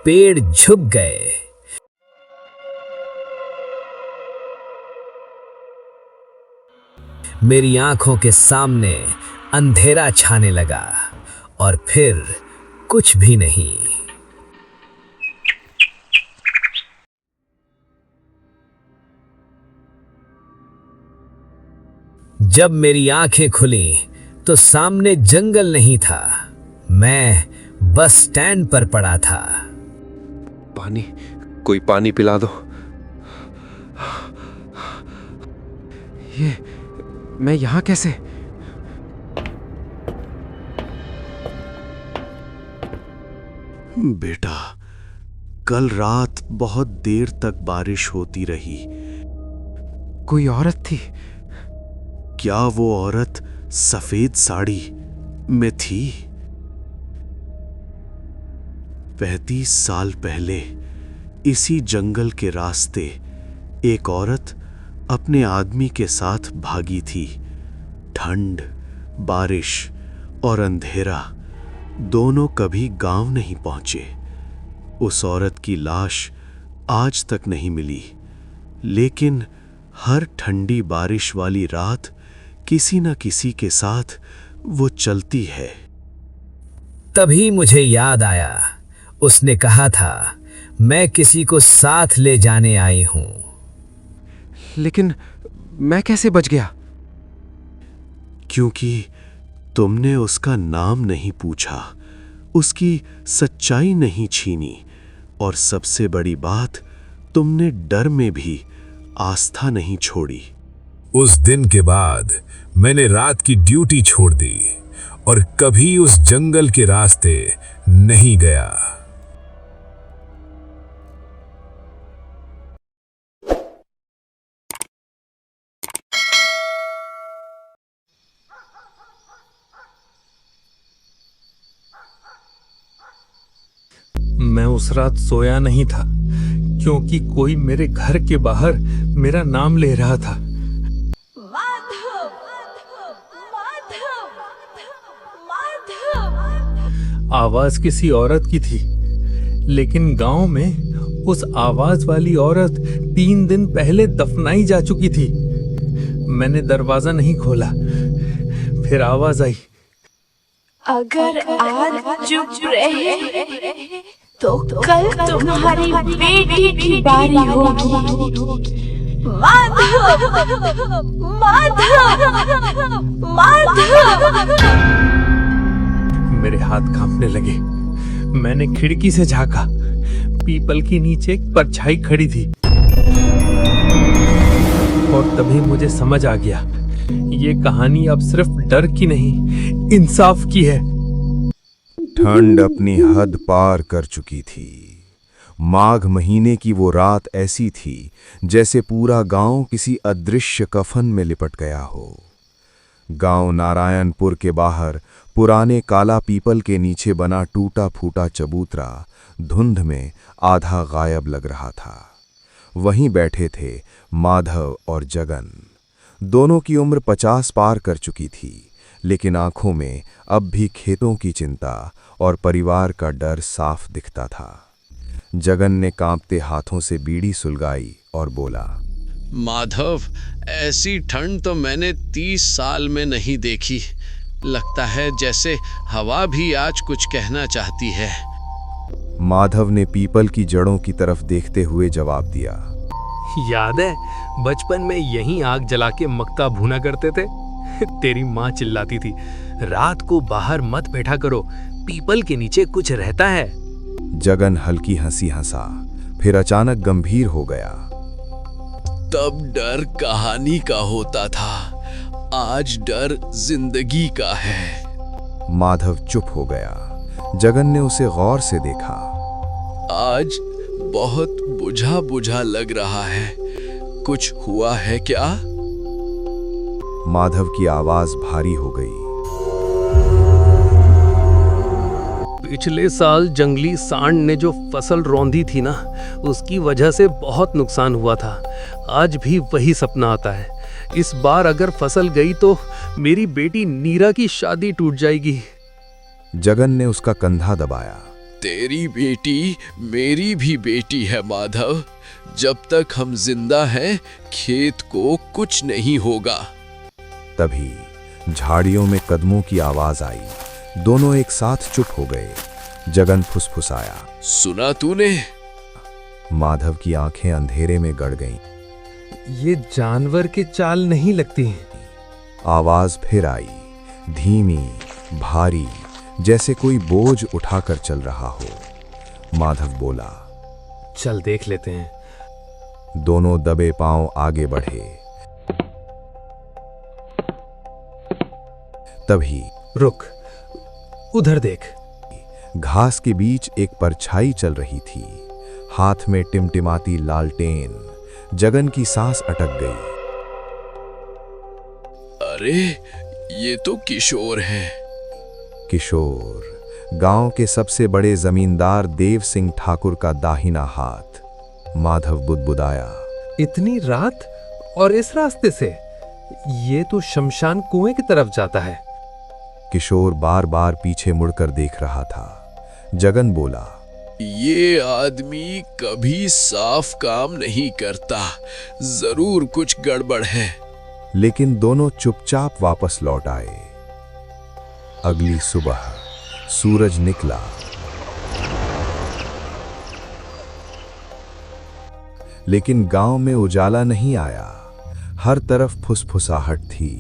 पेड़ झुक गए। मेरी आंखों के सामने अंधेरा छाने लगा और फिर कुछ भी नहीं। जब मेरी आंखें खुली तो सामने जंगल नहीं था, मैं बस स्टैंड पर पड़ा था। पानी, कोई पानी पिला दो। ये मैं यहां कैसे? बेटा, कल रात बहुत देर तक बारिश होती रही। कोई औरत थी? क्या वो औरत सफेद साड़ी में थी? 35 साल पहले इसी जंगल के रास्ते एक औरत अपने आदमी के साथ भागी थी। ठंड, बारिश और अंधेरा दोनों कभी गांव नहीं पहुंचे। उस औरत की लाश आज तक नहीं मिली, लेकिन हर ठंडी बारिश वाली रात किसी न किसी के साथ वो चलती है। तभी मुझे याद आया, उसने कहा था मैं किसी को साथ ले जाने आई हूं। लेकिन मैं कैसे बच गया? क्योंकि तुमने उसका नाम नहीं पूछा, उसकी सच्चाई नहीं छीनी, और सबसे बड़ी बात, तुमने डर में भी आस्था नहीं छोड़ी। उस दिन के बाद मैंने रात की ड्यूटी छोड़ दी और कभी उस जंगल के रास्ते नहीं गया। मैं उस रात सोया नहीं था क्योंकि कोई मेरे घर के बाहर मेरा नाम ले रहा था। आवाज किसी औरत की थी, लेकिन गांव में उस आवाज वाली औरत 3 दिन पहले दफनाई जा चुकी थी। मैंने दरवाजा नहीं खोला, फिर आवाज आई, अगर आज चुप रहे तो कल तुम्हारी बेटी की बारी होगी। माधव, माधव, माधव। मेरे हाथ कांपने लगे। मैंने खिड़की से झांका। पीपल के नीचे एक परछाई खड़ी थी और तभी मुझे समझ आ गया, ये कहानी अब सिर्फ डर की नहीं, इंसाफ की है। ठंड अपनी हद पार कर चुकी थी। माघ महीने की वो रात ऐसी थी जैसे पूरा गांव किसी अदृश्य कफन में लिपट गया हो। गांव नारायणपुर के बाहर पुराने काला पीपल के नीचे बना टूटा फूटा चबूतरा धुंध में आधा गायब लग रहा था। वहीं बैठे थे माधव और जगन। दोनों की उम्र 50 पार कर चुकी थी, लेकिन आंखों में अब भी खेतों की चिंता और परिवार का डर साफ दिखता था। जगन ने कांपते हाथों से बीड़ी सुलगाई और बोला, माधव, ऐसी ठंड तो मैंने 30 साल में नहीं देखी। लगता है जैसे हवा भी आज कुछ कहना चाहती है। माधव ने पीपल की जड़ों की तरफ देखते हुए जवाब दिया, याद है बचपन में यहीं आग जला के मक्का भूना करते थे। तेरी माँ चिल्लाती थी, रात को बाहर मत बैठा करो, पीपल के नीचे कुछ रहता है। जगन हल्की हंसी हंसा, फिर अचानक गंभीर हो गया। तब डर कहानी का होता था, आज डर जिंदगी का है। माधव चुप हो गया। जगन ने उसे गौर से देखा। आज बहुत बुझा बुझा लग रहा है, कुछ हुआ है क्या? माधव की आवाज भारी हो गई। पिछले साल जंगली सांड ने जो फसल रौंदी थी ना, उसकी वजह से बहुत नुकसान हुआ था। आज भी वही सपना आता है। इस बार अगर फसल गई तो मेरी बेटी नीरा की शादी टूट जाएगी। जगन ने उसका कंधा दबाया। तेरी बेटी मेरी भी बेटी है माधव। जब तक हम जिंदा हैं, खेत को कुछ नहीं होगा। तभी झाड़ियों में कदमों की आवाज आई। दोनों एक साथ चुप हो गए। जगन फुसफुसाया, सुना तूने? माधव की आंखें अंधेरे में गड़ गईं। ये जानवर की चाल नहीं लगती। आवाज फिर आई, धीमी, भारी, जैसे कोई बोझ उठाकर चल रहा हो। माधव बोला, चल देख लेते हैं। दोनों दबे पांव आगे बढ़े। तभी रुक, उधर देख। घास के बीच एक परछाई चल रही थी, हाथ में टिमटिमाती लालटेन। जगन की सांस अटक गई। अरे, ये तो किशोर है। किशोर गांव के सबसे बड़े जमींदार देव सिंह ठाकुर का दाहिना हाथ। माधव बुदबुदाया, इतनी रात और इस रास्ते से? ये तो शमशान कुएं की तरफ जाता है। किशोर बार बार पीछे मुड़कर देख रहा था। जगन बोला, ये आदमी कभी साफ काम नहीं करता, जरूर कुछ गड़बड़ है। लेकिन दोनों चुपचाप वापस लौट आए। अगली सुबह सूरज निकला। लेकिन गांव में उजाला नहीं आया। हर तरफ फुसफुसाहट थी।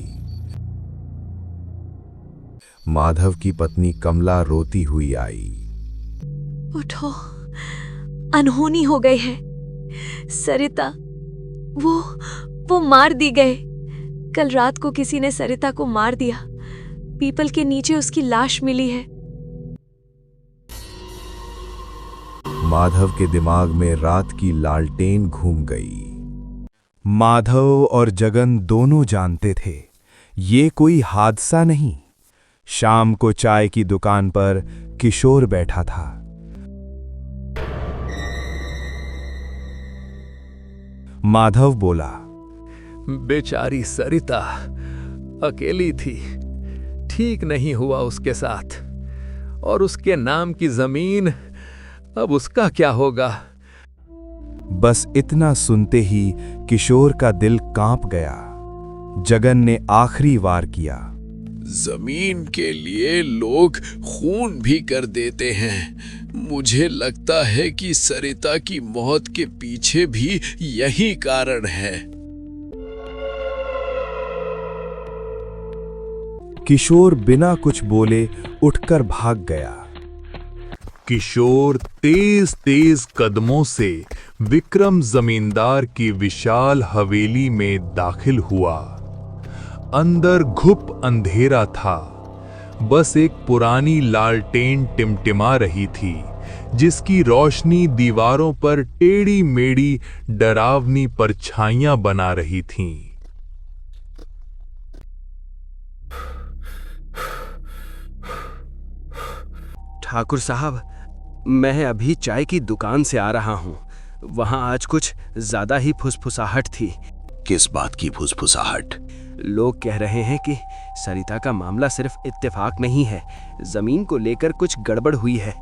माधव की पत्नी कमला रोती हुई आई। उठो, अनहोनी हो गई है। सरिता, वो मार दी गए। कल रात को किसी ने सरिता को मार दिया। पीपल के नीचे उसकी लाश मिली है। माधव के दिमाग में रात की लालटेन घूम गई। माधव और जगन दोनों जानते थे, ये कोई हादसा नहीं। शाम को चाय की दुकान पर किशोर बैठा था। माधव बोला, बेचारी सरिता अकेली थी, ठीक नहीं हुआ उसके साथ। और उसके नाम की जमीन, अब उसका क्या होगा? बस इतना सुनते ही किशोर का दिल कांप गया। जगन ने आखिरी वार किया। जमीन के लिए लोग खून भी कर देते हैं। मुझे लगता है कि सरिता की मौत के पीछे भी यही कारण है। किशोर बिना कुछ बोले उठकर भाग गया। किशोर तेज तेज कदमों से विक्रम जमींदार की विशाल हवेली में दाखिल हुआ। अंदर घुप अंधेरा था। बस एक पुरानी लालटेन टिमटिमा रही थी, जिसकी रोशनी दीवारों पर टेढ़ी मेढ़ी डरावनी परछाइयां बना रही थीं। ठाकुर साहब, मैं अभी चाय की दुकान से आ रहा हूँ। वहाँ आज कुछ ज्यादा ही फुसफुसाहट थी। किस बात की फुसफुसाहट? लोग कह रहे हैं कि सरिता का मामला सिर्फ इत्तेफाक नहीं है, जमीन को लेकर कुछ गड़बड़ हुई है।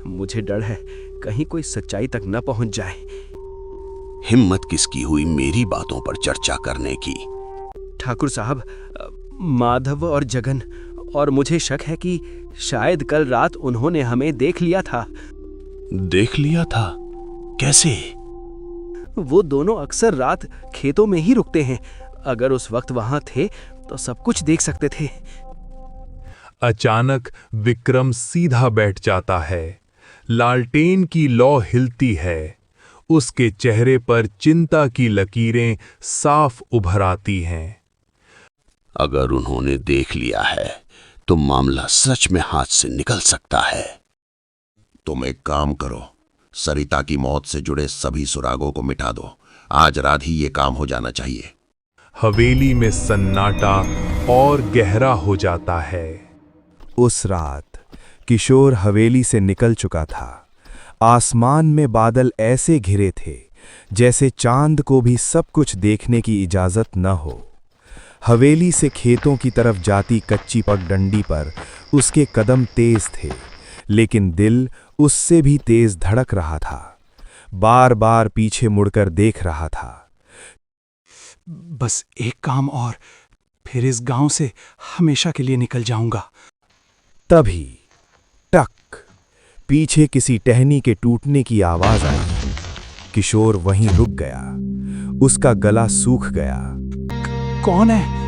मुझे डर है कहीं कोई सच्चाई तक न पहुंच जाए। हिम्मत किसकी हुई मेरी बातों पर चर्चा करने की? ठाकुर साहब, माधव और जगन और मुझे शक है कि शायद कल रात उन्होंने हमें देख लिया था। देख लिया था? कैसे? वो दोनों अक्सर रात खेतों में ही रुकते हैं। अगर उस वक्त वहां थे तो सब कुछ देख सकते थे। अचानक विक्रम सीधा बैठ जाता है। लालटेन की लौ हिलती है। उसके चेहरे पर चिंता की लकीरें साफ उभर आती हैं। अगर उन्होंने देख लिया है तो मामला सच में हाथ से निकल सकता है। तुम एक काम करो, सरिता की मौत से जुड़े सभी सुरागों को मिटा दो। आज रात ही ये काम हो जाना चाहिए। हवेली में सन्नाटा और गहरा हो जाता है। उस रात किशोर हवेली से निकल चुका था। आसमान में बादल ऐसे घिरे थे जैसे चांद को भी सब कुछ देखने की इजाजत न हो। हवेली से खेतों की तरफ जाती कच्ची पगडंडी पर उसके कदम तेज थे, लेकिन दिल उससे भी तेज धड़क रहा था। बार बार पीछे मुड़कर देख रहा था। बस एक काम और, फिर इस गांव से हमेशा के लिए निकल जाऊंगा। तभी टक, पीछे किसी टहनी के टूटने की आवाज आई। किशोर वहीं रुक गया। उसका गला सूख गया। कौन है?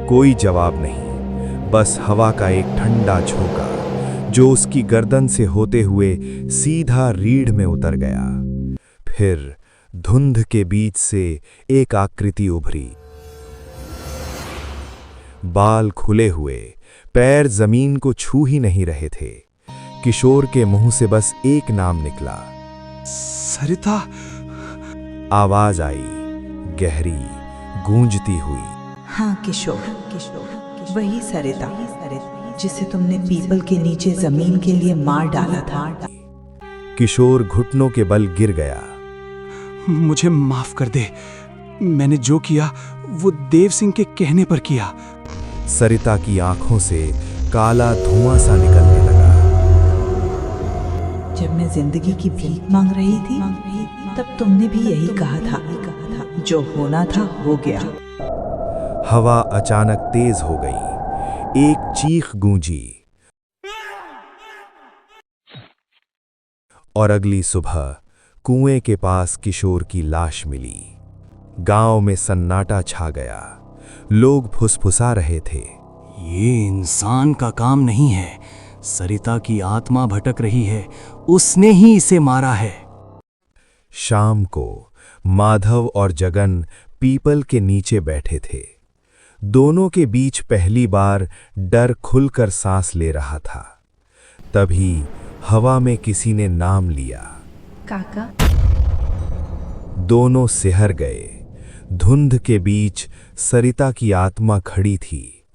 कोई जवाब नहीं, बस हवा का एक ठंडा झोंका जो उसकी गर्दन से होते हुए सीधा रीढ़ में उतर गया। फिर धुंध के बीच से एक आकृति उभरी। बाल खुले हुए, पैर जमीन को छू ही नहीं रहे थे। किशोर के मुंह से बस एक नाम निकला, सरिता। आवाज आई, गहरी, गूंजती हुई। हाँ किशोर, वही सरिता जिसे तुमने पीपल के नीचे जमीन के लिए मार डाला था। किशोर घुटनों के बल गिर गया। मुझे माफ कर दे, मैंने जो किया वो देव सिंह के कहने पर किया। सरिता की आंखों से काला धुआं सा निकलने लगा। जब मैं जिंदगी की भीख मांग रही थी तब तुमने भी यही कहा था, जो होना था हो गया। हवा अचानक तेज हो गई। एक चीख गूंजी और अगली सुबह कुएं के पास किशोर की लाश मिली। गांव में सन्नाटा छा गया। लोग फुसफुसा रहे थे, ये इंसान का काम नहीं है, सरिता की आत्मा भटक रही है, उसने ही इसे मारा है। शाम को माधव और जगन पीपल के नीचे बैठे थे। दोनों के बीच पहली बार डर खुलकर सांस ले रहा था। तभी हवा में किसी ने नाम लिया, काका। दोनों सिहर गए। धुंध के बीच सरिता की आत्मा खड़ी थी।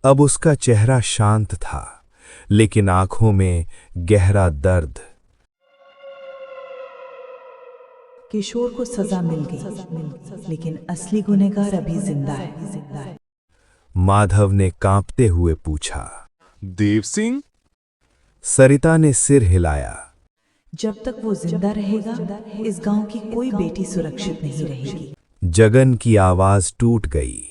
अब उसका चेहरा शांत था, लेकिन आंखों में गहरा दर्द। किशोर को सजा मिल गई, लेकिन असली गुनहगार अभी जिंदा है। माधव ने कांपते हुए पूछा, देव सिंह? सरिता ने सिर हिलाया। जब तक वो जिंदा रहेगा, इस गांव की कोई बेटी सुरक्षित नहीं रहेगी। जगन की आवाज टूट गई।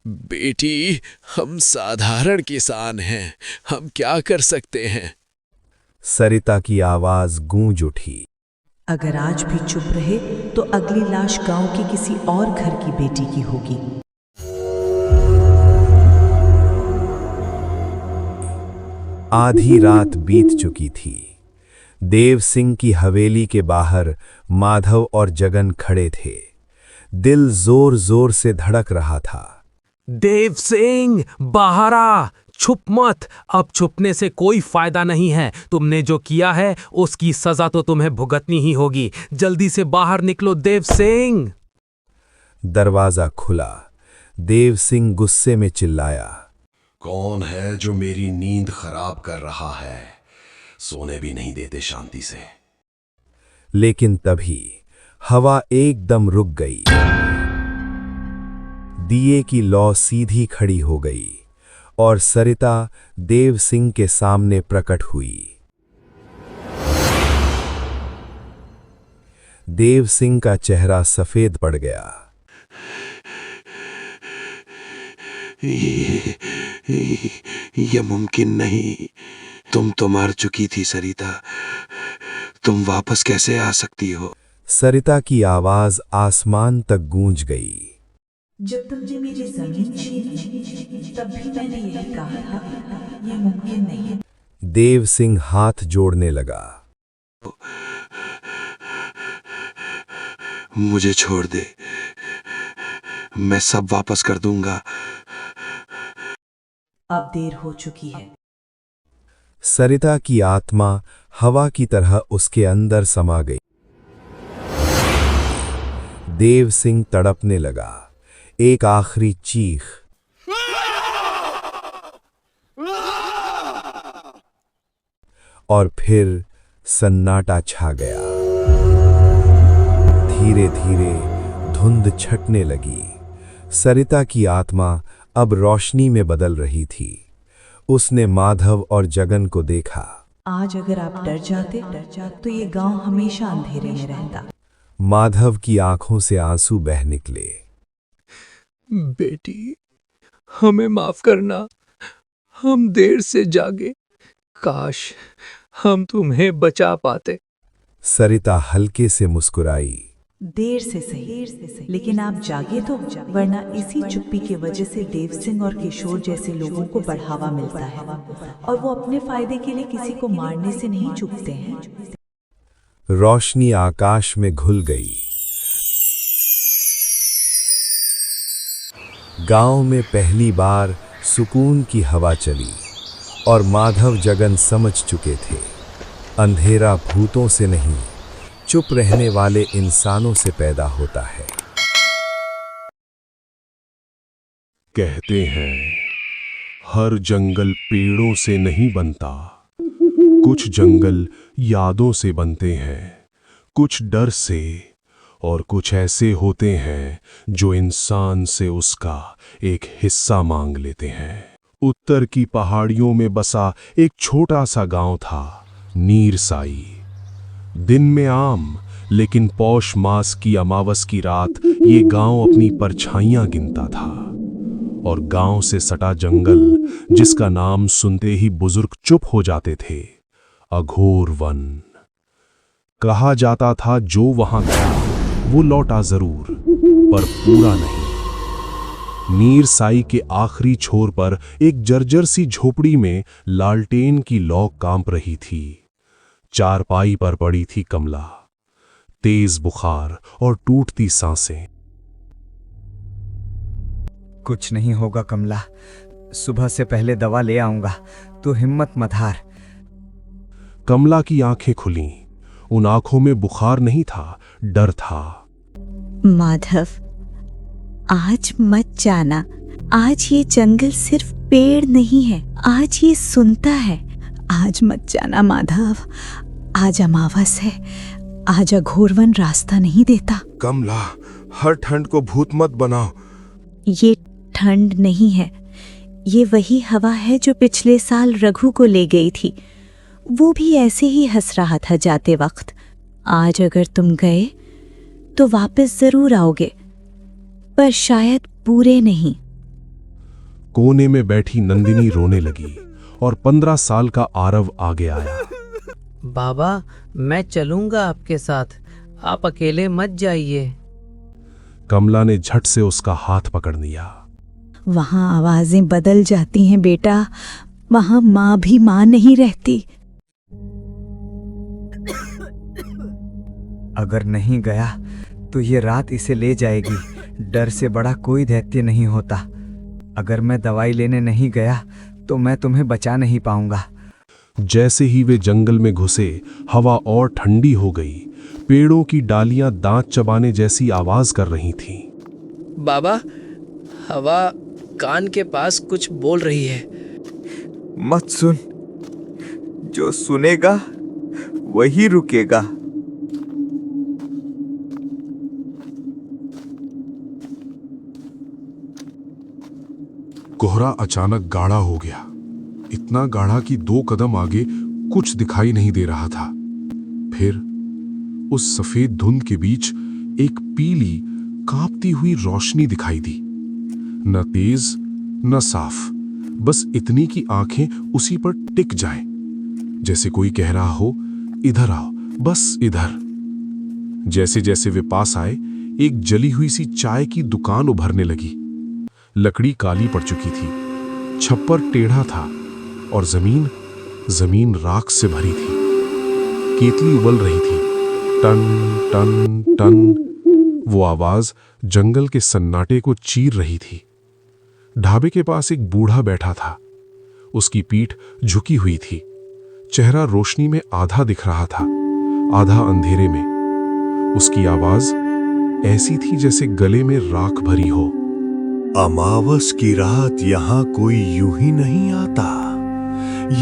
बेटी, हम साधारण किसान हैं, हम क्या कर सकते हैं? सरिता की आवाज गूंज उठी। अगर आज भी चुप रहे तो अगली लाश गांव के किसी और घर की बेटी की होगी। आधी रात बीत चुकी थी। देव सिंह की हवेली के बाहर माधव और जगन खड़े थे। दिल जोर जोर से धड़क रहा था। देव सिंह, बाहर आ, छुप मत। अब छुपने से कोई फायदा नहीं है। तुमने जो किया है उसकी सजा तो तुम्हें भुगतनी ही होगी। जल्दी से बाहर निकलो देव सिंह। दरवाजा खुला। देव सिंह गुस्से में चिल्लाया, कौन है जो मेरी नींद खराब कर रहा है? सोने भी नहीं देते शांति से। लेकिन तभी हवा एकदम रुक गई। दिए की लौ सीधी खड़ी हो गई और सरिता देव सिंह के सामने प्रकट हुई। देव सिंह का चेहरा सफेद पड़ गया। ये मुमकिन नहीं। तुम तो मर चुकी थी सरिता। तुम वापस कैसे आ सकती हो? सरिता की आवाज आसमान तक गूंज गई। जब तुमने मेरी जमीन छीनी तब भी मैंने यही कहा था, ये मुमकिन नहीं। देव सिंह हाथ जोड़ने लगा। मुझे छोड़ दे, मैं सब वापस कर दूंगा। अब देर हो चुकी है। सरिता की आत्मा हवा की तरह उसके अंदर समा गई। देव सिंह तड़पने लगा। एक आखिरी चीख। और फिर सन्नाटा छा गया। धीरे धीरे धुंध छटने लगी। सरिता की आत्मा अब रोशनी में बदल रही थी। उसने माधव और जगन को देखा। आज अगर आप डर जाते तो ये गांव हमेशा अंधेरे में रहता। माधव की आंखों से आंसू बह निकले। बेटी, हमें माफ करना, हम देर से जागे। काश हम तुम्हें बचा पाते। सरिता हल्के से मुस्कुराई। देर से सही, लेकिन आप जागे तो, वरना इसी चुप्पी की वजह से देव सिंह और किशोर जैसे लोगों को बढ़ावा मिलता है और वो अपने फायदे के लिए किसी को मारने से नहीं चूकते हैं। रोशनी आकाश में घुल गई। गांव में पहली बार सुकून की हवा चली और माधव जगन समझ चुके थे, अंधेरा भूतों से नहीं, चुप रहने वाले इंसानों से पैदा होता है। कहते हैं हर जंगल पेड़ों से नहीं बनता, कुछ जंगल यादों से बनते हैं, कुछ डर से, और कुछ ऐसे होते हैं जो इंसान से उसका एक हिस्सा मांग लेते हैं। उत्तर की पहाड़ियों में बसा एक छोटा सा गांव था, नीरसाई। दिन में आम, लेकिन पौष मास की अमावस की रात ये गांव अपनी परछाइयां गिनता था। और गांव से सटा जंगल, जिसका नाम सुनते ही बुजुर्ग चुप हो जाते थे, अघोर वन। कहा जाता था जो वहां गया वो लौटा जरूर, पर पूरा नहीं। नीरसाई के आखिरी छोर पर एक जर्जर सी झोपड़ी में लालटेन की लौ कांप रही थी। चारपाई पर पड़ी थी कमला, तेज बुखार और टूटती सांसें। कुछ नहीं होगा कमला, सुबह से पहले दवा ले आऊंगा, तो हिम्मत मत हार। कमला की आंखें खुलीं। उन आंखों में बुखार नहीं था, डर था। माधव, आज मत जाना। आज ये जंगल सिर्फ पेड़ नहीं है, आज ये सुनता है। आज मत जाना माधव, आज अमावस है, आज अघोरवन रास्ता नहीं देता। कमला, हर ठंड को भूत मत बनाओ। ये ठंड नहीं है, ये वही हवा है जो पिछले साल रघु को ले गई थी। वो भी ऐसे ही हंस रहा था जाते वक्त। आज अगर तुम गए तो वापस जरूर आओगे, पर शायद पूरे नहीं। कोने में बैठी नंदिनी रोने लगी और 15 साल का आरव आगे आया। बाबा, मैं चलूंगा आपके साथ, आप अकेले मत जाइए। कमला ने झट से उसका हाथ पकड़ लिया। वहां आवाजें बदल जाती हैं बेटा, वहां माँ भी माँ नहीं रहती। अगर नहीं गया तो ये रात इसे ले जाएगी। डर से बड़ा कोई दैत्य नहीं होता। अगर मैं दवाई लेने नहीं गया तो मैं तुम्हें बचा नहीं पाऊंगा। जैसे ही वे जंगल में घुसे, हवा और ठंडी हो गई। पेड़ों की डालियां दांत चबाने जैसी आवाज कर रही थीं। बाबा, हवा कान के पास कुछ बोल रही है। मत सुन, जो सुनेगा वही रुकेगा। कोहरा अचानक गाढ़ा हो गया, इतना गाढ़ा कि 2 कदम आगे कुछ दिखाई नहीं दे रहा था। फिर उस सफेद धुंध के बीच एक पीली कांपती हुई रोशनी दिखाई दी। न तेज न साफ, बस इतनी की आंखें उसी पर टिक जाएं, जैसे कोई कह रहा हो, इधर आओ, बस इधर। जैसे जैसे वे पास आए, एक जली हुई सी चाय की दुकान उभरने लगी। लकड़ी काली पड़ चुकी थी, छप्पर टेढ़ा था और जमीन राख से भरी थी। केतली उबल रही थी, टन टन टन। वो आवाज जंगल के सन्नाटे को चीर रही थी। ढाबे के पास एक बूढ़ा बैठा था। उसकी पीठ झुकी हुई थी। चेहरा रोशनी में आधा दिख रहा था, आधा अंधेरे में। उसकी आवाज ऐसी थी जैसे गले में राख भरी हो। अमावस की रात यहाँ कोई यूं ही नहीं आता।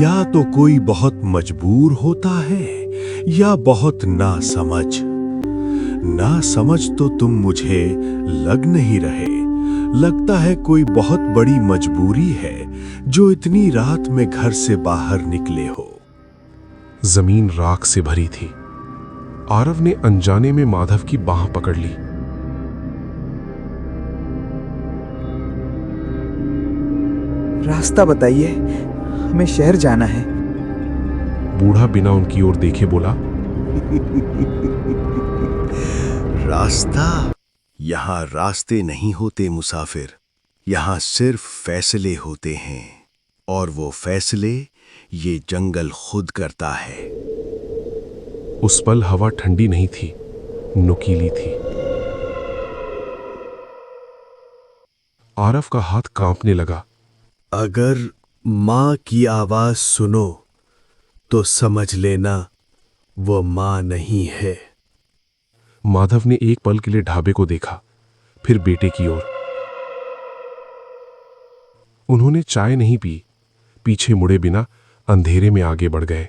या तो कोई बहुत मजबूर होता है या बहुत नासमझ तो तुम मुझे लग नहीं रहे। लगता है कोई बहुत बड़ी मजबूरी है जो इतनी रात में घर से बाहर निकले हो। जमीन राख से भरी थी। आरव ने अनजाने में माधव की बाह पकड़ ली। रास्ता बताइए, हमें शहर जाना है। बूढ़ा बिना उनकी ओर देखे बोला, रास्ता? यहाँ रास्ते नहीं होते मुसाफिर, यहाँ सिर्फ फैसले होते हैं, और वो फैसले ये जंगल खुद करता है। उस पल हवा ठंडी नहीं थी, नुकीली थी। आरव का हाथ कांपने लगा। अगर माँ की आवाज सुनो तो समझ लेना वो माँ नहीं है। माधव ने एक पल के लिए ढाबे को देखा, फिर बेटे की ओर। उन्होंने चाय नहीं पी, पीछे मुड़े बिना अंधेरे में आगे बढ़ गए।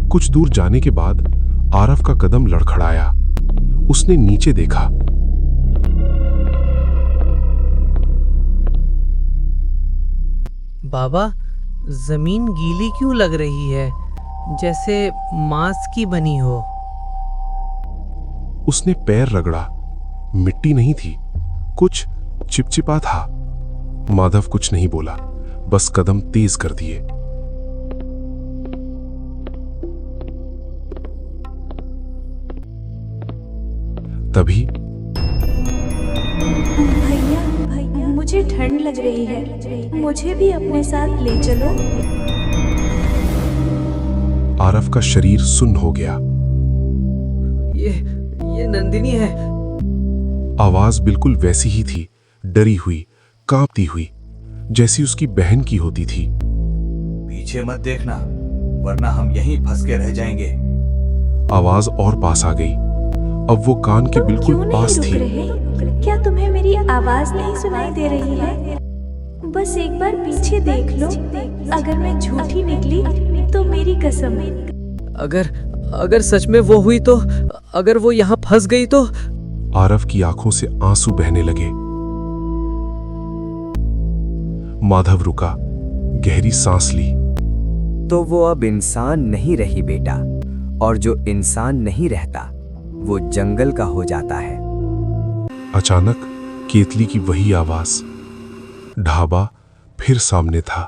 कुछ दूर जाने के बाद आरव का कदम लड़खड़ाया। उसने नीचे देखा। बाबा, जमीन गीली क्यों लग रही है, जैसे मांस की बनी हो। उसने पैर रगड़ा। मिट्टी नहीं थी, कुछ चिपचिपा था। माधव कुछ नहीं बोला, बस कदम तेज कर दिए। तभी भैया, मुझे ठंड लग रही है, मुझे भी अपने साथ ले चलो। आरव का शरीर सुन्न हो गया। ये नंदिनी है। आवाज बिल्कुल वैसी ही थी, डरी हुई, कांपती हुई, जैसी उसकी बहन की होती थी। पीछे मत देखना, वरना हम यहीं फंस के रह जाएंगे। आवाज और पास आ गई। अब वो कान के बिल्कुल पास थी। क्या तुम्हें मेरी आवाज नहीं सुनाई दे रही है? बस एक बार पीछे देख लो। अगर मैं झूठी निकली तो मेरी कसम। अगर सच में वो हुई तो, अगर वो यहाँ फंस गई तो। आरव की आंखों से आंसू बहने लगे। माधव रुका, गहरी सांस ली। तो वो अब इंसान नहीं रही बेटा, और जो इंसान नहीं रहता वो जंगल का हो जाता है। अचानक केतली की वही आवाज। ढाबा फिर सामने था,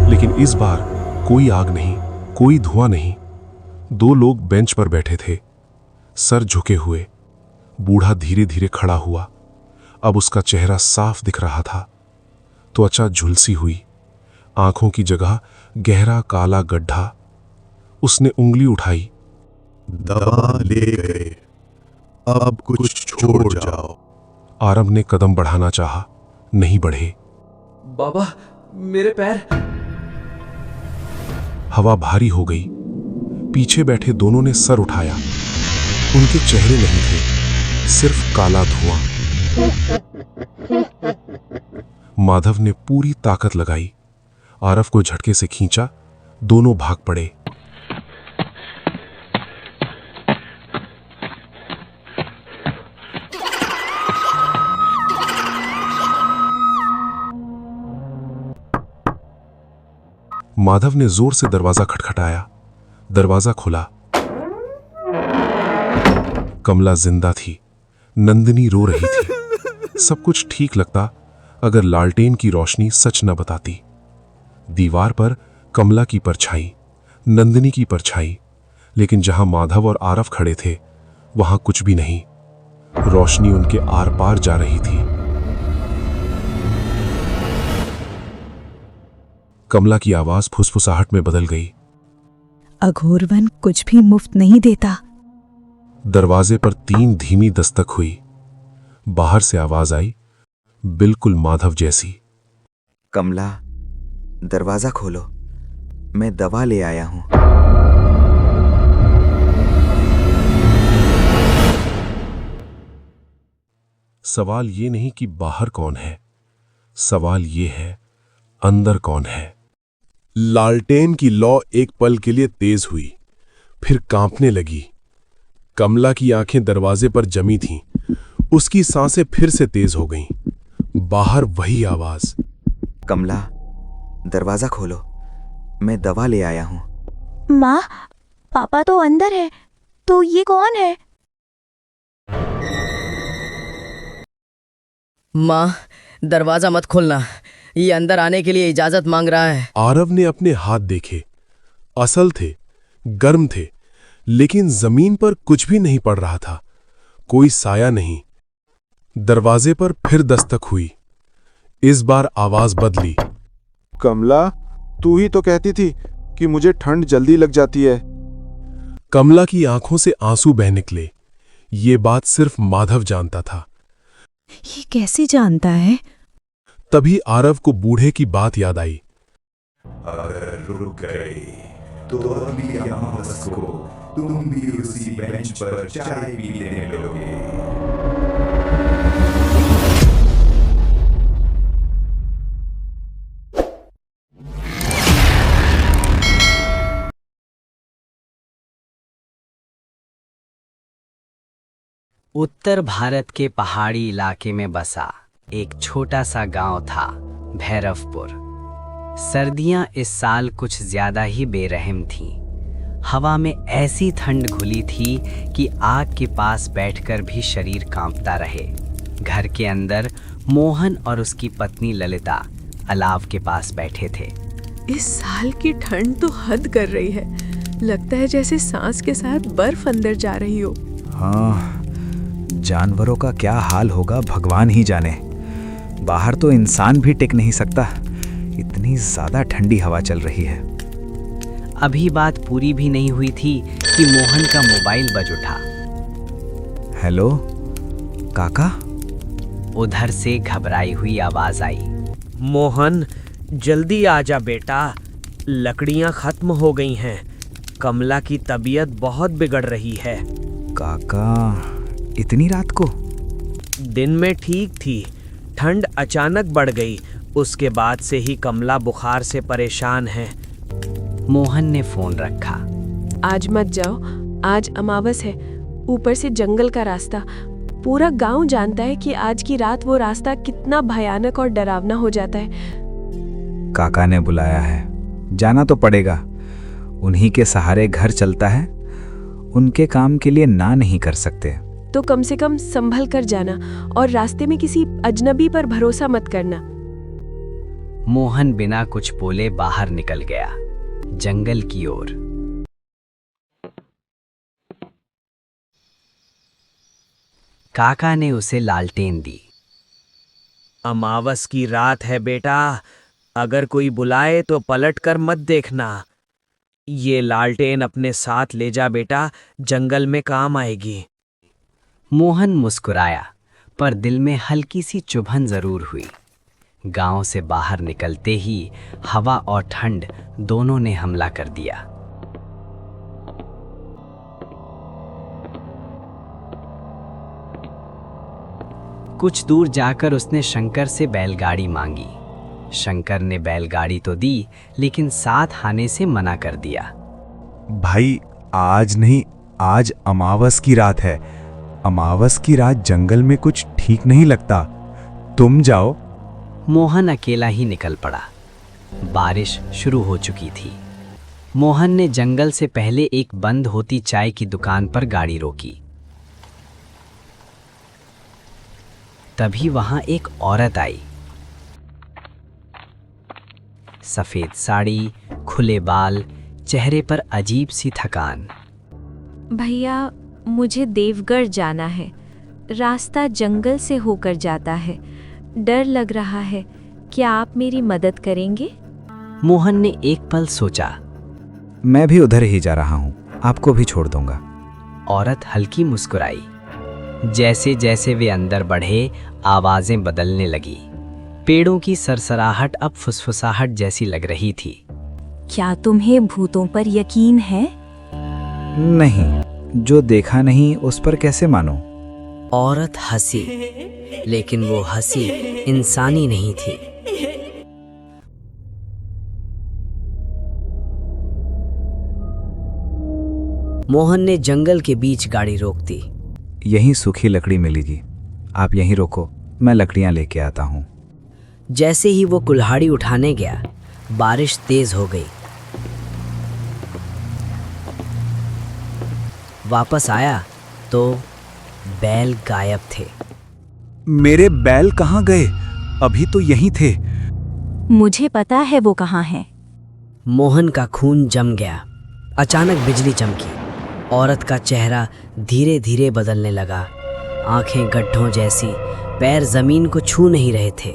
लेकिन इस बार कोई आग नहीं, कोई धुआं नहीं। 2 लोग बेंच पर बैठे थे, सर झुके हुए। बूढ़ा धीरे धीरे खड़ा हुआ। अब उसका चेहरा साफ दिख रहा था। त्वचा झुलसी हुई, आंखों की जगह गहरा काला गड्ढा। उसने उंगली उठाई। दवा ले गए, अब कुछ छोड़ जाओ। आरव ने कदम बढ़ाना चाहा, नहीं बढ़े। बाबा, मेरे पैर। हवा भारी हो गई। पीछे बैठे दोनों ने सर उठाया। उनके चेहरे नहीं थे, सिर्फ काला धुआं। माधव ने पूरी ताकत लगाई, आरव को झटके से खींचा। दोनों भाग पड़े। माधव ने जोर से दरवाजा खटखटाया। दरवाजा खुला। कमला जिंदा थी, नंदिनी रो रही थी। सब कुछ ठीक लगता अगर लालटेन की रोशनी सच न बताती। दीवार पर कमला की परछाई, नंदिनी की परछाई, लेकिन जहां माधव और आरव खड़े थे वहां कुछ भी नहीं। रोशनी उनके आर पार जा रही थी। कमला की आवाज फुसफुसाहट में बदल गई। अघोरवन कुछ भी मुफ्त नहीं देता। दरवाजे पर 3 धीमी दस्तक हुई। बाहर से आवाज आई, बिल्कुल माधव जैसी। कमला, दरवाजा खोलो, मैं दवा ले आया हूं। सवाल ये नहीं कि बाहर कौन है, सवाल ये है अंदर कौन है। लालटेन की लौ एक पल के लिए तेज हुई, फिर कांपने लगी। कमला की आंखें दरवाजे पर जमी थीं। उसकी सांसें फिर से तेज हो गईं। बाहर वही आवाज। कमला, दरवाजा खोलो, मैं दवा ले आया हूं। माँ, पापा तो अंदर है, तो ये कौन है? माँ, दरवाजा मत खोलना, ये अंदर आने के लिए इजाजत मांग रहा है। आरव ने अपने हाथ देखे। असल थे, गर्म थे, लेकिन जमीन पर कुछ भी नहीं पड़ रहा था, कोई साया नहीं। दरवाजे पर फिर दस्तक हुई। इस बार आवाज बदली। कमला, तू ही तो कहती थी कि मुझे ठंड जल्दी लग जाती है। कमला की आंखों से आंसू बह निकले। ये बात सिर्फ माधव जानता था। ये कैसे जानता है? तभी आरव को बूढ़े की बात याद आई। अगर रुक गए तो अगली अमावस को तुम भी उसी बेंच पर चाय पीने लगोगे। उत्तर भारत के पहाड़ी इलाके में बसा एक छोटा सा गांव था, भैरवपुर। सर्दियां इस साल कुछ ज्यादा ही बेरहम थीं। हवा में ऐसी ठंड घुली थी कि आग के पास बैठकर भी शरीर कांपता रहे। घर के अंदर मोहन और उसकी पत्नी ललिता अलाव के पास बैठे थे। इस साल की ठंड तो हद कर रही है। लगता है जैसे सांस के साथ बर्फ अंदर जा रही हो। हाँ, जानवरों का क्या हाल होगा भगवान ही जाने। बाहर तो इंसान भी टिक नहीं सकता, इतनी ज्यादा ठंडी हवा चल रही है। अभी बात पूरी भी नहीं हुई थी कि मोहन का मोबाइल बज उठा। हेलो काका? उधर से घबराई हुई आवाज आई। मोहन, जल्दी आजा बेटा, लकड़ियां खत्म हो गई हैं। कमला की तबीयत बहुत बिगड़ रही है। काका, इतनी रात को? दिन में ठीक थी, ठंड अचानक बढ़ गई। उसके बाद से ही कमला बुखार से परेशान है। मोहन ने फोन रखा। आज मत जाओ, आज अमावस है, ऊपर से जंगल का रास्ता। पूरा गांव जानता है कि आज की रात वो रास्ता कितना भयानक और डरावना हो जाता है। काका ने बुलाया है, जाना तो पड़ेगा। उन्हीं के सहारे घर चलता है। उनके काम के लिए ना नहीं कर सकते। तो कम से कम संभल कर जाना और रास्ते में किसी अजनबी पर भरोसा मत करना। मोहन बिना कुछ बोले बाहर निकल गया, जंगल की ओर। काका ने उसे लालटेन दी। अमावस की रात है बेटा, अगर कोई बुलाए तो पलट कर मत देखना। ये लालटेन अपने साथ ले जा बेटा, जंगल में काम आएगी। मोहन मुस्कुराया, पर दिल में हल्की सी चुभन जरूर हुई। गांव से बाहर निकलते ही हवा और ठंड दोनों ने हमला कर दिया। कुछ दूर जाकर उसने शंकर से बैलगाड़ी मांगी। शंकर ने बैलगाड़ी तो दी, लेकिन साथ आने से मना कर दिया। भाई आज नहीं, आज अमावस की रात है। अमावस की रात जंगल में कुछ ठीक नहीं लगता, तुम जाओ। मोहन अकेला ही निकल पड़ा। बारिश शुरू हो चुकी थी। मोहन ने जंगल से पहले एक बंद होती चाय की दुकान पर गाड़ी रोकी। तभी वहां एक औरत आई। सफेद साड़ी, खुले बाल, चेहरे पर अजीब सी थकान। भैया, मुझे देवगढ़ जाना है। रास्ता जंगल से होकर जाता है। डर लग रहा है, क्या आप मेरी मदद करेंगे? मोहन ने एक पल सोचा। मैं भी उधर ही जा रहा हूँ, आपको भी छोड़ दूंगा। औरत हल्की मुस्कुराई। जैसे जैसे वे अंदर बढ़े, आवाजें बदलने लगी। पेड़ों की सरसराहट अब फुसफुसाहट जैसी लग रही थी। क्या तुम्हें भूतों पर यकीन है? नहीं, जो देखा नहीं उस पर कैसे मानो? औरत हंसी, लेकिन वो हंसी इंसानी नहीं थी। मोहन ने जंगल के बीच गाड़ी रोक दी। यहीं सूखी लकड़ी मिलेगी, आप यहीं रोको, मैं लकड़ियां लेके आता हूँ। जैसे ही वो कुल्हाड़ी उठाने गया, बारिश तेज हो गई। वापस आया तो बैल गायब थे। मेरे बैल कहाँ गए? अभी तो यहीं थे। मुझे पता है वो कहाँ है। मोहन का खून जम गया। अचानक बिजली चमकी। औरत का चेहरा धीरे धीरे बदलने लगा। आंखें गड्ढों जैसी, पैर जमीन को छू नहीं रहे थे।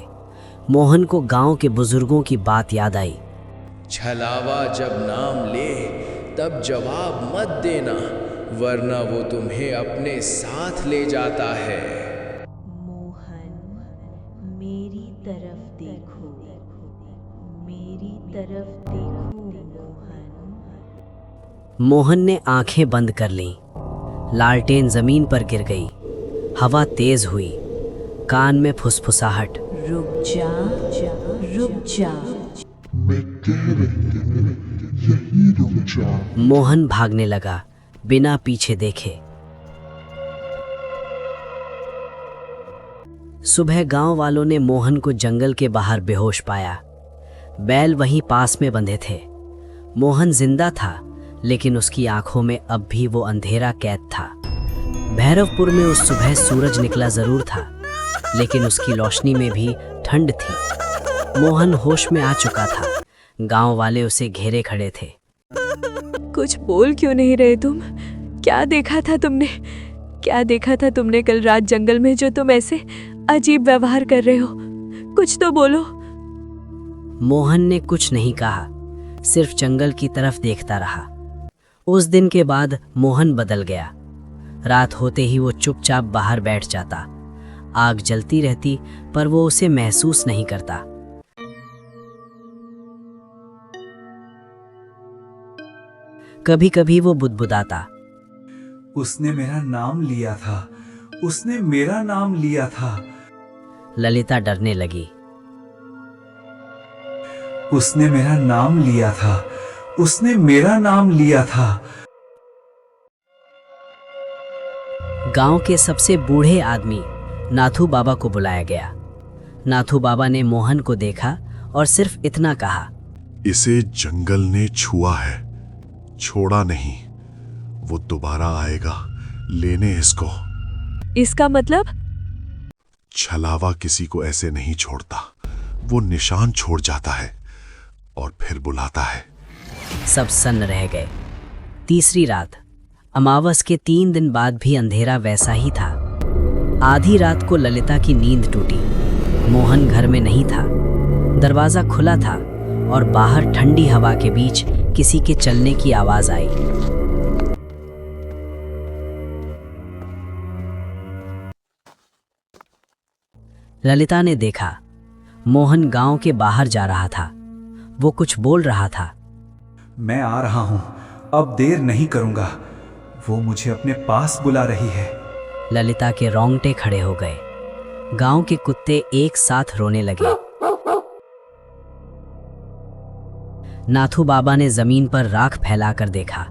मोहन को गांव के बुजुर्गों की बात याद आई। छलावा जब नाम ले तब जवाब मत देना, वरना वो तुम्हें अपने साथ ले जाता है। मोहन, मेरी तरफ देखो, मेरी तरफ देखो मोहन। मोहन ने आंखें बंद कर लीं। लालटेन जमीन पर गिर गई। हवा तेज हुई। कान में फुसफुसाहट। रुक जा, रुक जा। मैं कह रही हूं, यहीं रुक जा। मोहन भागने लगा, बिना पीछे देखे। सुबह गांव वालों ने मोहन को जंगल के बाहर बेहोश पाया। बैल वहीं पास में बंधे थे। मोहन जिंदा था, लेकिन उसकी आंखों में अब भी वो अंधेरा कैद था। भैरवपुर में उस सुबह सूरज निकला जरूर था, लेकिन उसकी रोशनी में भी ठंड थी। मोहन होश में आ चुका था। गांव वाले उसे घेरे खड़े थे। कुछ बोल क्यों नहीं रहे तुम? क्या देखा था तुमने? क्या देखा था तुमने कल रात जंगल में जो तुम ऐसे अजीब व्यवहार कर रहे हो? कुछ तो बोलो। मोहन ने कुछ नहीं कहा, सिर्फ जंगल की तरफ देखता रहा। उस दिन के बाद मोहन बदल गया। रात होते ही वो चुपचाप बाहर बैठ जाता। आग जलती रहती, पर वो उसे महसूस नहीं करता। कभी कभी वो बुदबुदाता। उसने मेरा नाम लिया था, उसने मेरा नाम लिया था। ललिता डरने लगी। उसने मेरा नाम लिया था, उसने मेरा नाम लिया था। गांव के सबसे बूढ़े आदमी नाथू बाबा को बुलाया गया। नाथू बाबा ने मोहन को देखा और सिर्फ इतना कहा, इसे जंगल ने छुआ है, छोड़ा नहीं, वो दोबारा आएगा लेने इसको। इसका मतलब? छलावा किसी को ऐसे नहीं छोड़ता, वो निशान छोड़ जाता है और फिर बुलाता है। सब सन्न रह गए। तीसरी रात, अमावस के 3 दिन बाद भी अंधेरा वैसा ही था। आधी रात को ललिता की नींद टूटी। मोहन घर में नहीं था। दरवाजा खुला था और बाहर ठंडी हवा के बीच किसी के चलने की आवाज आई। ललिता ने देखा, मोहन गांव के बाहर जा रहा था। वो कुछ बोल रहा था। मैं आ रहा हूं, अब देर नहीं करूंगा। वो मुझे अपने पास बुला रही है। ललिता के रोंगटे खड़े हो गए। गांव के कुत्ते एक साथ रोने लगे। नाथू बाबा ने जमीन पर राख फैलाकर देखा।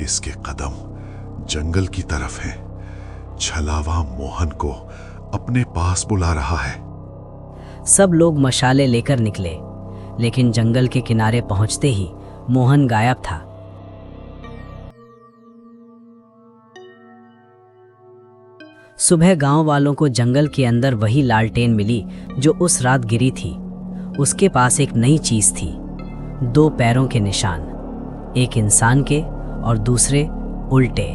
इसके कदम जंगल की तरफ हैं। छलावा मोहन को अपने पास बुला रहा है। सब लोग मशाले लेकर निकले, लेकिन जंगल के किनारे पहुंचते ही मोहन गायब था। सुबह गांव वालों को जंगल के अंदर वही लालटेन मिली जो उस रात गिरी थी। उसके पास एक नई चीज थी, 2 पैरों के निशान, एक इंसान के और दूसरे उल्टे।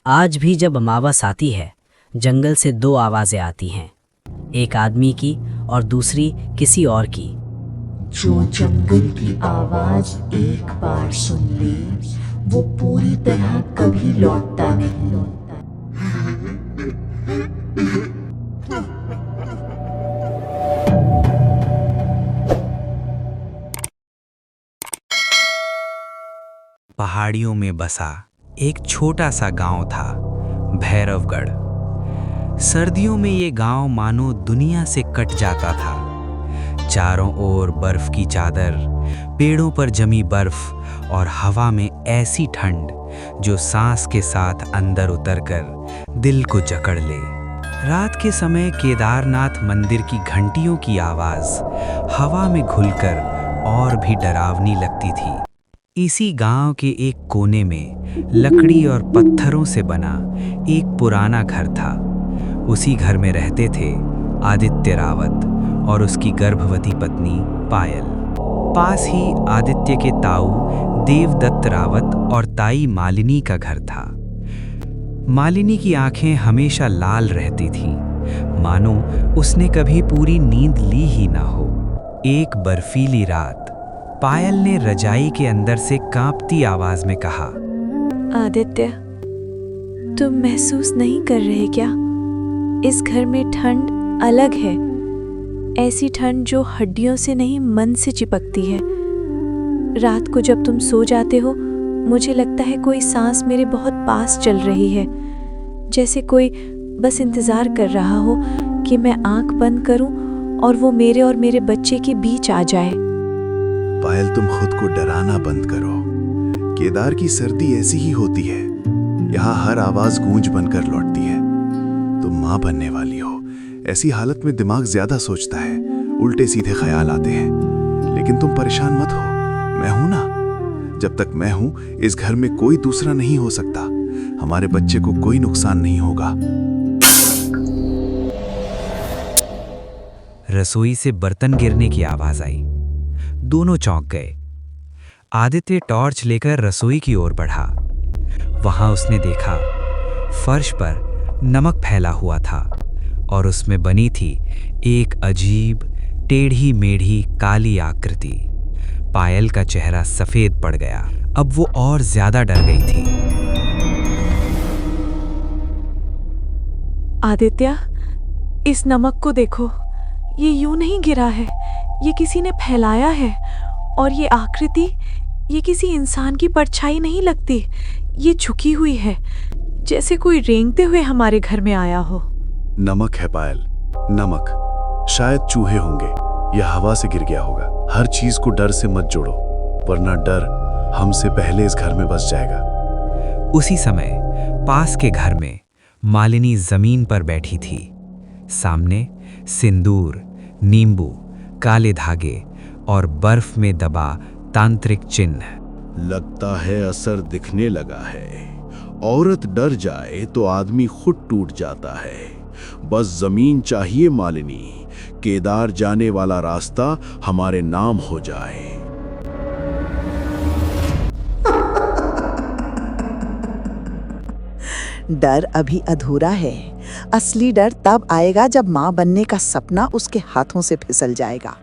आज भी जब अमावस आती है, जंगल से 2 आवाजें आती हैं, एक आदमी की और दूसरी किसी और की। जो जंगल की आवाज एक बार सुन ले, वो पूरी तरह कभी लौटता नहीं। पहाड़ियों में बसा एक छोटा सा गांव था, भैरवगढ़। सर्दियों में ये गांव मानो दुनिया से कट जाता था। चारों ओर बर्फ की चादर, पेड़ों पर जमी बर्फ और हवा में ऐसी ठंड जो सांस के साथ अंदर उतरकर दिल को जकड़ ले। रात के समय केदारनाथ मंदिर की घंटियों की आवाज हवा में घुलकर और भी डरावनी लगती थी। इसी गांव के एक कोने में लकड़ी और पत्थरों से बना एक पुराना घर था। उसी घर में रहते थे आदित्य रावत और उसकी गर्भवती पत्नी पायल। पास ही आदित्य के ताऊ देवदत्त रावत और ताई मालिनी का घर था। मालिनी की आंखें हमेशा लाल रहती थीं, मानो उसने कभी पूरी नींद ली ही ना हो। एक बर्फीली रात पायल ने रजाई के अंदर से कांपती आवाज में कहा, आदित्य, तुम महसूस नहीं कर रहे क्या? इस घर में ठंड अलग है, ऐसी ठंड जो हड्डियों से नहीं मन से चिपकती है। रात को जब तुम सो जाते हो, मुझे लगता है कोई सांस मेरे बहुत पास चल रही है, जैसे कोई बस इंतजार कर रहा हो कि मैं आंख बंद करूं और वो मेरे और मेरे बच्चे के बीच आ जाए। पायल, तुम खुद को डराना बंद करो। केदार की सर्दी ऐसी ही होती है, यहाँ हर आवाज गूंज बनकर लौटती है। तुम माँ बनने वाली हो, ऐसी हालत में दिमाग ज्यादा सोचता है, उल्टे सीधे ख्याल आते हैं। लेकिन तुम परेशान मत हो, मैं हूं ना। जब तक मैं हूं, इस घर में कोई दूसरा नहीं हो सकता। हमारे बच्चे को कोई नुकसान नहीं होगा। रसोई से बर्तन गिरने की आवाज आई। दोनों चौंक गए। आदित्य टॉर्च लेकर रसोई की ओर बढ़ा। वहां उसने देखा फर्श पर नमक फैला हुआ था और उसमें बनी थी एक अजीब टेढ़ी मेढ़ी काली आकृति। पायल का चेहरा सफेद पड़ गया। अब वो और ज्यादा डर गई थी। आदित्य, इस नमक को देखो, ये यूं नहीं गिरा है, ये किसी ने फैलाया है। और ये आकृति, ये किसी इंसान की परछाई नहीं लगती, ये झुकी हुई है, जैसे कोई रेंगते हुए हमारे घर में आया हो। नमक है पायल, नमक। शायद चूहे होंगे या हवा से गिर गया होगा। हर चीज को डर से मत जोड़ो, वरना डर हमसे पहले इस घर में बस जाएगा। उसी समय पास के घर में मालिनी जमीन पर बैठी थी। सामने सिंदूर, नींबू, काले धागे और बर्फ में दबा तांत्रिक चिन्ह। लगता है असर दिखने लगा है। औरत डर जाए तो आदमी खुद टूट जाता है। बस जमीन चाहिए मालिनी, केदार जाने वाला रास्ता हमारे नाम हो जाए। डर अभी अधूरा है। असली डर तब आएगा जब माँ बनने का सपना उसके हाथों से फिसल जाएगा।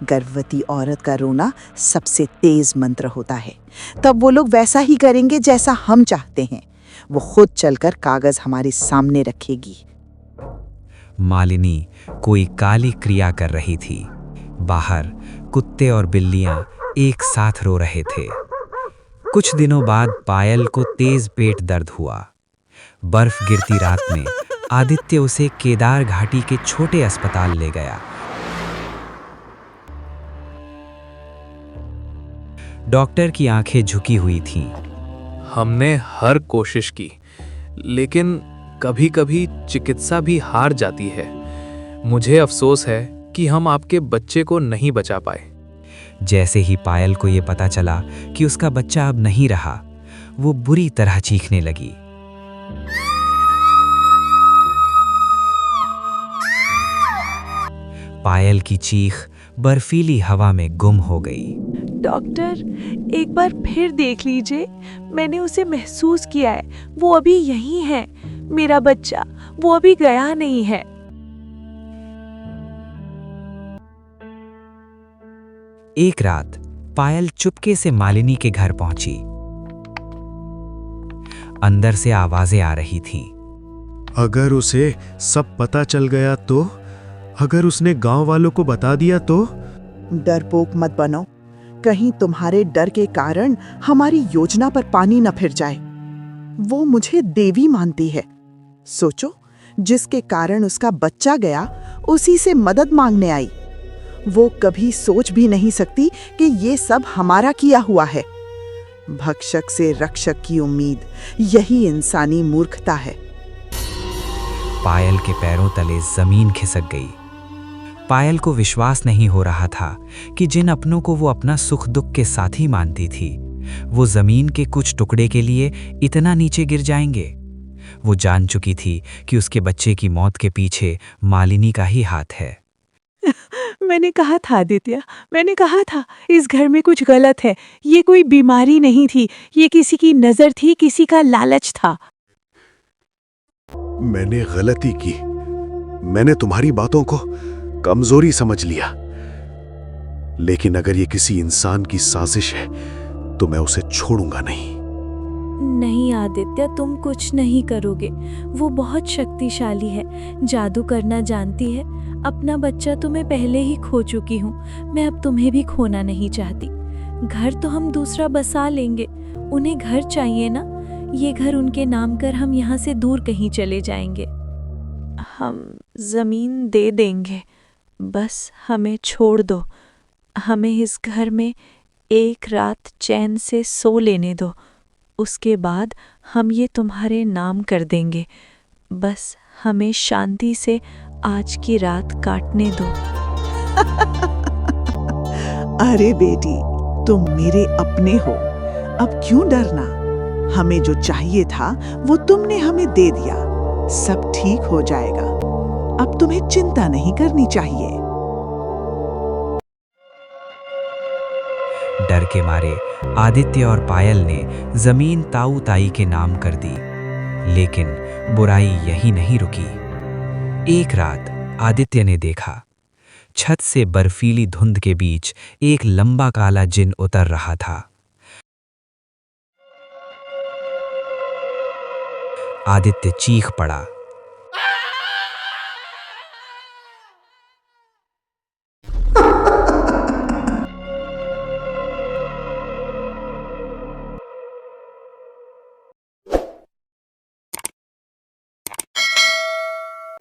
गर्भवती औरत का रोना सबसे तेज मंत्र होता है। तब वो लोग वैसा ही करेंगे जैसा हम चाहते हैं। वो खुद चलकर कागज हमारे सामने रखेगी। मालिनी कोई काली क्रिया कर रही थी। बाहर कुत्ते और बिल्लियां एक साथ रो रहे थे। कुछ दिनों बाद पायल को तेज पेट दर्द हुआ। बर्फ गिरती रात में आदित्य उसे केदार घाटी के छोटे अस्पताल ले गया। डॉक्टर की आंखें झुकी हुई थीं। हमने हर कोशिश की, लेकिन कभी-कभी चिकित्सा भी हार जाती है। मुझे अफसोस है कि हम आपके बच्चे को नहीं बचा पाए। जैसे ही पायल को ये पता चला कि उसका बच्चा अब नहीं रहा, वो बुरी तरह चीखने लगी। पायल की चीख बर्फीली हवा में गुम हो गई। डॉक्टर, एक बार फिर देख लीजिए। मैंने उसे महसूस किया है। वो अभी यहीं है। मेरा बच्चा, वो अभी गया नहीं है। एक रात पायल चुपके से मालिनी के घर पहुंची। अंदर से आवाजें आ रही थीं। अगर उसे सब पता चल गया तो? अगर उसने गांव वालों को बता दिया तो? डरपोक मत बनो। कहीं तुम्हारे डर के कारण हमारी योजना पर पानी न फिर जाए। वो मुझे देवी मानती है। सोचो, जिसके कारण उसका बच्चा गया, उसी से मदद मांगने आई। वो कभी सोच भी नहीं सकती कि ये सब हमारा किया हुआ है। भक्षक से रक्षक की उम्मीद, यही इंसानी मूर्खता है। पायल के पैरों तले जमीन खिसक गई। पायल को विश्वास नहीं हो रहा था कि जिन अपनों को वो अपना सुख दुख के साथी मानती थी, वो जमीन के कुछ टुकड़े के लिए इतना नीचे गिर जाएंगे। वो जान चुकी थी कि उसके बच्चे की मौत के पीछे मालिनी का ही हाथ है। मैंने कहा था आदित्य, मैंने कहा था इस घर में कुछ गलत है। ये कोई बीमारी नहीं थी, ये किसी की नजर थी, किसी का लालच था। मैंने गलती की। मैंने तुम्हारी बातों को कमजोरी समझ लिया। लेकिन अगर ये किसी इंसान की साजिश है तो मैं उसे छोड़ूंगा नहीं। नहीं आदित्य, तुम कुछ नहीं करोगे। वो बहुत शक्तिशाली है, जादू करना जानती है। अपना बच्चा तो मैं पहले ही खो चुकी हूँ। मैं अब तुम्हें भी खोना नहीं चाहती। घर तो हम दूसरा बसा लेंगे। उन्हें घर चाहिए ना। ये घर उनके नाम कर हम यहाँ से दूर कहीं चले जाएंगे। हम जमीन दे देंगे, बस हमें छोड़ दो। हमें इस घर में एक रात चैन से सो लेने दो। उसके बाद हम ये तुम्हारे नाम कर देंगे। बस हमें शांति से आज की रात काटने दो। अरे बेटी, तुम मेरे अपने हो। अब क्यों डरना? हमें जो चाहिए था वो तुमने हमें दे दिया। सब ठीक हो जाएगा। अब तुम्हें चिंता नहीं करनी चाहिए। डर के मारे आदित्य और पायल ने जमीन ताऊ ताई के नाम कर दी। लेकिन बुराई यही नहीं रुकी। एक रात आदित्य ने देखा, छत से बर्फीली धुंध के बीच एक लंबा काला जिन उतर रहा था। आदित्य चीख पड़ा।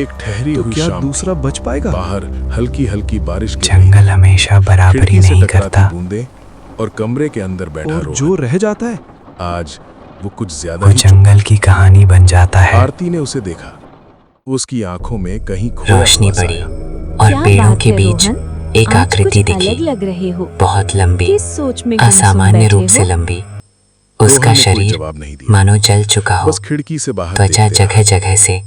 एक ठहरी तो हुई क्या शाम दूसरा बच पाएगा? बाहर हल्की हल्की बारिश गिर जंगल रही। हमेशा बराबरी खिड़की से नहीं टकराती करता। बूंदें और कमरे के अंदर बैठा और रोहन। जो रह जाता है, आज वो कुछ ज्यादा वो ही जंगल की कहानी बन जाता है। आरती ने उसे देखा। उसकी आंखों में कहीं खोया रोशनी हुआ सा पड़ी है। और पेड़ों के बीच एक आज आकृति कुछ दिखी, अलग लग रहे हो। बहुत लंबी, किस सोच में गुम सुम असामान्य बैठे रूप से हो? लंबी। उसका रोहन ने कोई शरीर जवाब नहीं दिया। मानो जल चुका हो, बस खिड़की से बाहर त्वचा देखते जगह जगह से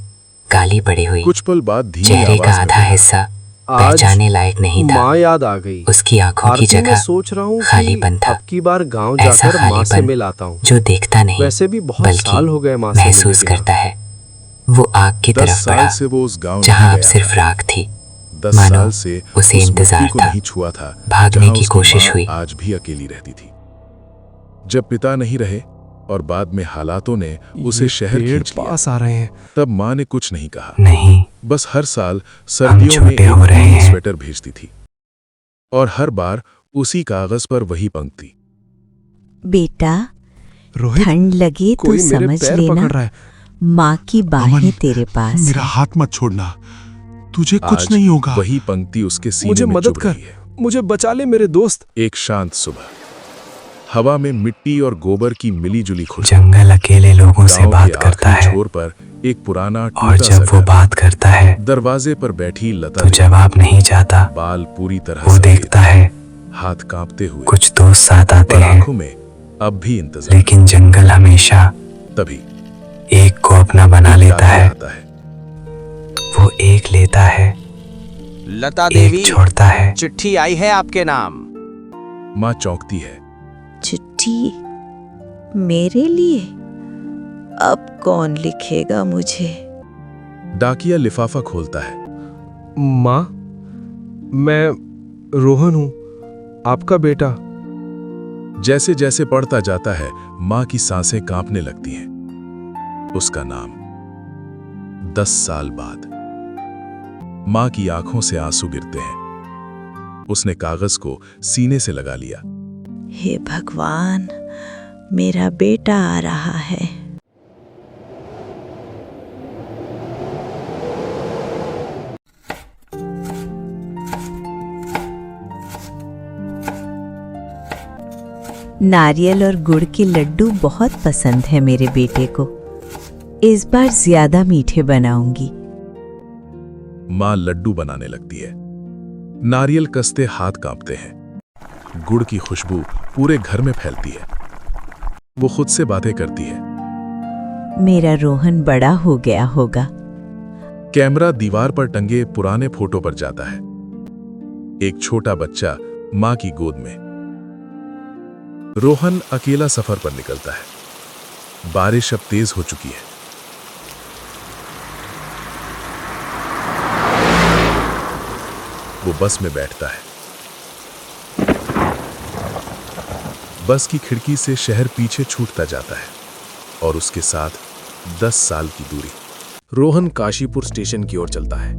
काली पड़ी हुई, कुछ पल बाद धीमी चेहरे का आवाज में आधा बोला, हिस्सा पहचाने लायक नहीं था। माँ याद आ गई। उसकी आंखों की आरती, मैं जगह सोच रहा हूँ खालीपन था। अब की बार गांव ऐसा जाकर माँ से खालीपन मिल आता हूँ। जो देखता नहीं, वैसे भी बहुत साल हो गए माँ बल्कि से महसूस मिले बिना। करता है। वो आग की 10 तरफ साल बढ़ा, से वो उस गांव जहाँ नहीं अब गया सिर्फ था। राख थी। 10 मानो साल से उसे उस इंतजार मिट्टी को था। नहीं छुआ था, भागने जहां की उसकी कोशिश माँ हुई। आज भी अकेली रहती थी। जब पिता नहीं रहे और बाद में हालातों ने उसे शहर पेड़ खींच लिया, पास आ रहे हैं। तब माँ ने कुछ नहीं कहा। नहीं, बस हर साल सर्दियों में छोटे एक हो रहे ऊनी हैं। स्वेटर भेजती थी और हर बार उसी कागज पर वही पंक्ति। बेटा, ठंड लगे तो कोई मेरे समझ पैर लेना, पकड़ रहा है। माँ की बाहें तेरे पास मेरा हैं। हाथ मत छोड़ना, तुझे कुछ आज नहीं होगा। वही पंक्ति उसके सीने मुझे में मदद चुभ कर, रही है। मुझे बचा ले मेरे दोस्त। एक शांत सुबह, हवा में मिट्टी और गोबर की मिलीजुली खुशबू। जंगल अकेले लोगों से गांव बात के करता आखिरी है, छोर पर एक पुराना और टूटा जब सा वो घर। बात करता है दरवाजे पर बैठी लता तो देवी, जवाब नहीं चाहता। बाल पूरी तरह वो सफेद, देखता है, हाथ कांपते हुए। कुछ दोस्त साथ आते पर हैं, आंखों में अब भी इंतजार। लेकिन जंगल हमेशा तभी एक को अपना बना लेता है। आता है। वो एक लेता है, लता एक देवी, छोड़ता है। चिट्ठी आई है आपके नाम। माँ चौंकती है। चिट्ठी मेरे लिए? अब कौन लिखेगा मुझे? डाकिया लिफाफा खोलता है। माँ, मैं रोहन हूँ, आपका बेटा। जैसे जैसे पढ़ता जाता है, माँ की सांसें कांपने लगती हैं। उसका नाम। 10 साल बाद माँ की आंखों से आंसू गिरते हैं। उसने कागज को सीने से लगा लिया। हे भगवान, मेरा बेटा आ रहा है। नारियल और गुड़ के लड्डू बहुत पसंद है मेरे बेटे को। इस बार ज्यादा मीठे बनाऊंगी। माँ लड्डू बनाने लगती है। नारियल कसते हाथ कांपते हैं। गुड़ की खुशबू पूरे घर में फैलती है। वो खुद से बातें करती है। मेरा रोहन बड़ा हो गया होगा। कैमरा दीवार पर टंगे पुराने फोटो पर जाता है। एक छोटा बच्चा माँ की गोद में। रोहन अकेला सफर पर निकलता है। बारिश अब तेज हो चुकी है। वो बस में बैठता है। बस की खिड़की से शहर पीछे छूटता जाता है और उसके साथ 10 साल की दूरी। रोहन काशीपुर स्टेशन की ओर चलता है।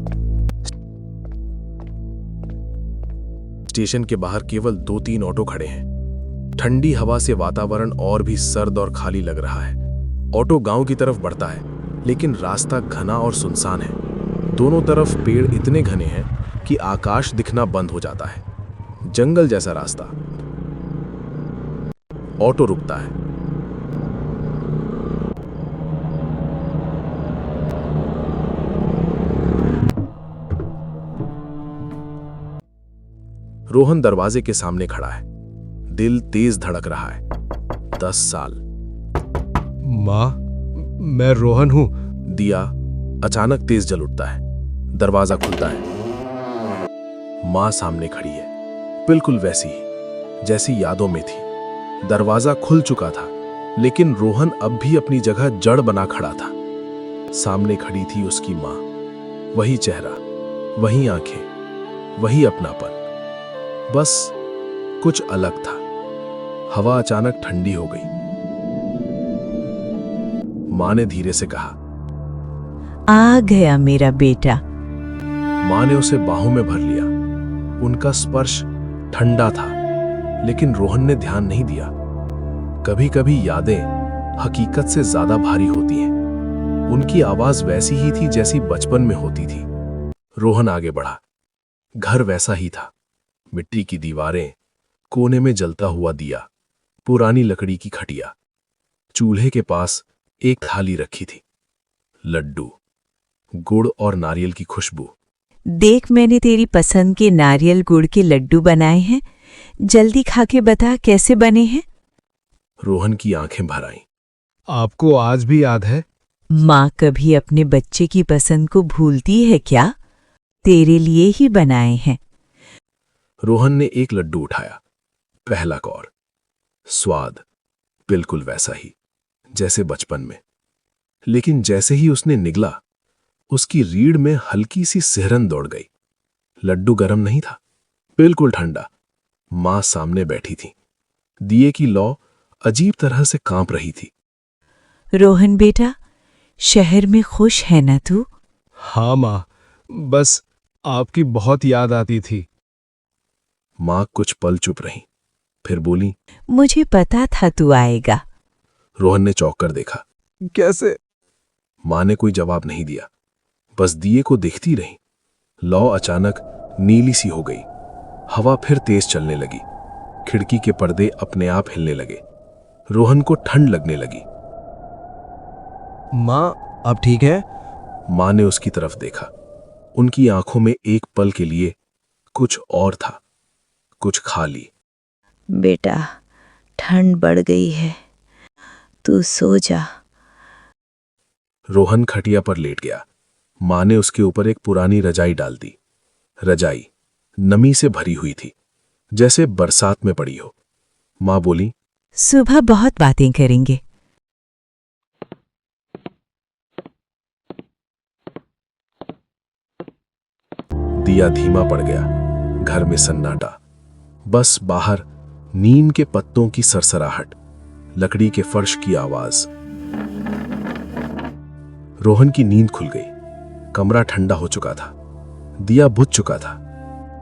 स्टेशन के बाहर केवल 2-3 ऑटो खड़े हैं। ठंडी हवा से वातावरण और भी सर्द और खाली लग रहा है। ऑटो गांव की तरफ बढ़ता है, लेकिन रास्ता घना और सुनसान है। दोनों तरफ पेड़ इतने घने हैं कि आकाश दिखना बंद हो जाता है। जंगल जैसा रास्ता। ऑटो रुकता है। रोहन दरवाजे के सामने खड़ा है। दिल तेज धड़क रहा है। 10 साल। माँ, मैं रोहन हूँ। दिया अचानक तेज जल उठता है। दरवाजा खुलता है। माँ सामने खड़ी है, बिल्कुल वैसी ही जैसी यादों में थी। दरवाजा खुल चुका था, लेकिन रोहन अब भी अपनी जगह जड़ बना खड़ा था। सामने खड़ी थी उसकी माँ। वही चेहरा, वही आंखें, वही अपनापन। बस कुछ अलग था। हवा अचानक ठंडी हो गई। माँ ने धीरे से कहा, आ गया मेरा बेटा। माँ ने उसे बाहों में भर लिया। उनका स्पर्श ठंडा था, लेकिन रोहन ने ध्यान नहीं दिया। कभी कभी यादें हकीकत से ज्यादा भारी होती हैं। उनकी आवाज वैसी ही थी जैसी बचपन में होती थी। रोहन आगे बढ़ा। घर वैसा ही था। मिट्टी की दीवारें, कोने में जलता हुआ दिया, पुरानी लकड़ी की खटिया। चूल्हे के पास एक थाली रखी थी। लड्डू, गुड़ और नारियल की खुशबू। देख मैंने तेरी पसंद के नारियल गुड़ के लड्डू बनाए हैं। जल्दी खा के बता कैसे बने हैं। रोहन की आंखें भर आईं। आपको आज भी याद है? माँ कभी अपने बच्चे की पसंद को भूलती है क्या? तेरे लिए ही बनाए हैं। रोहन ने एक लड्डू उठाया। पहला कौर। स्वाद बिल्कुल वैसा ही जैसे बचपन में, लेकिन जैसे ही उसने निगला उसकी रीढ़ में हल्की सी सिहरन दौड़ गई। लड्डू गर्म नहीं था, बिल्कुल ठंडा। मां सामने बैठी थी। दिए की लौ अजीब तरह से कांप रही थी। रोहन बेटा, शहर में खुश है ना तू? हाँ माँ, बस आपकी बहुत याद आती थी। मां कुछ पल चुप रही, फिर बोली, मुझे पता था तू आएगा। रोहन ने चौंक कर देखा। कैसे? मां ने कोई जवाब नहीं दिया, बस दिए को देखती रही। लौ अचानक नीली सी हो गई। हवा फिर तेज चलने लगी। खिड़की के पर्दे अपने आप हिलने लगे। रोहन को ठंड लगने लगी। माँ, अब ठीक है? मां ने उसकी तरफ देखा। उनकी आंखों में एक पल के लिए कुछ और था, कुछ खाली। बेटा, ठंड बढ़ गई है, तू सो जा। रोहन खटिया पर लेट गया। मां ने उसके ऊपर एक पुरानी रजाई डाल दी। रजाई नमी से भरी हुई थी, जैसे बरसात में पड़ी हो। मां बोली, सुबह बहुत बातें करेंगे। दिया धीमा पड़ गया। घर में सन्नाटा, बस बाहर नीम के पत्तों की सरसराहट, लकड़ी के फर्श की आवाज। रोहन की नींद खुल गई। कमरा ठंडा हो चुका था। दिया बुझ चुका था।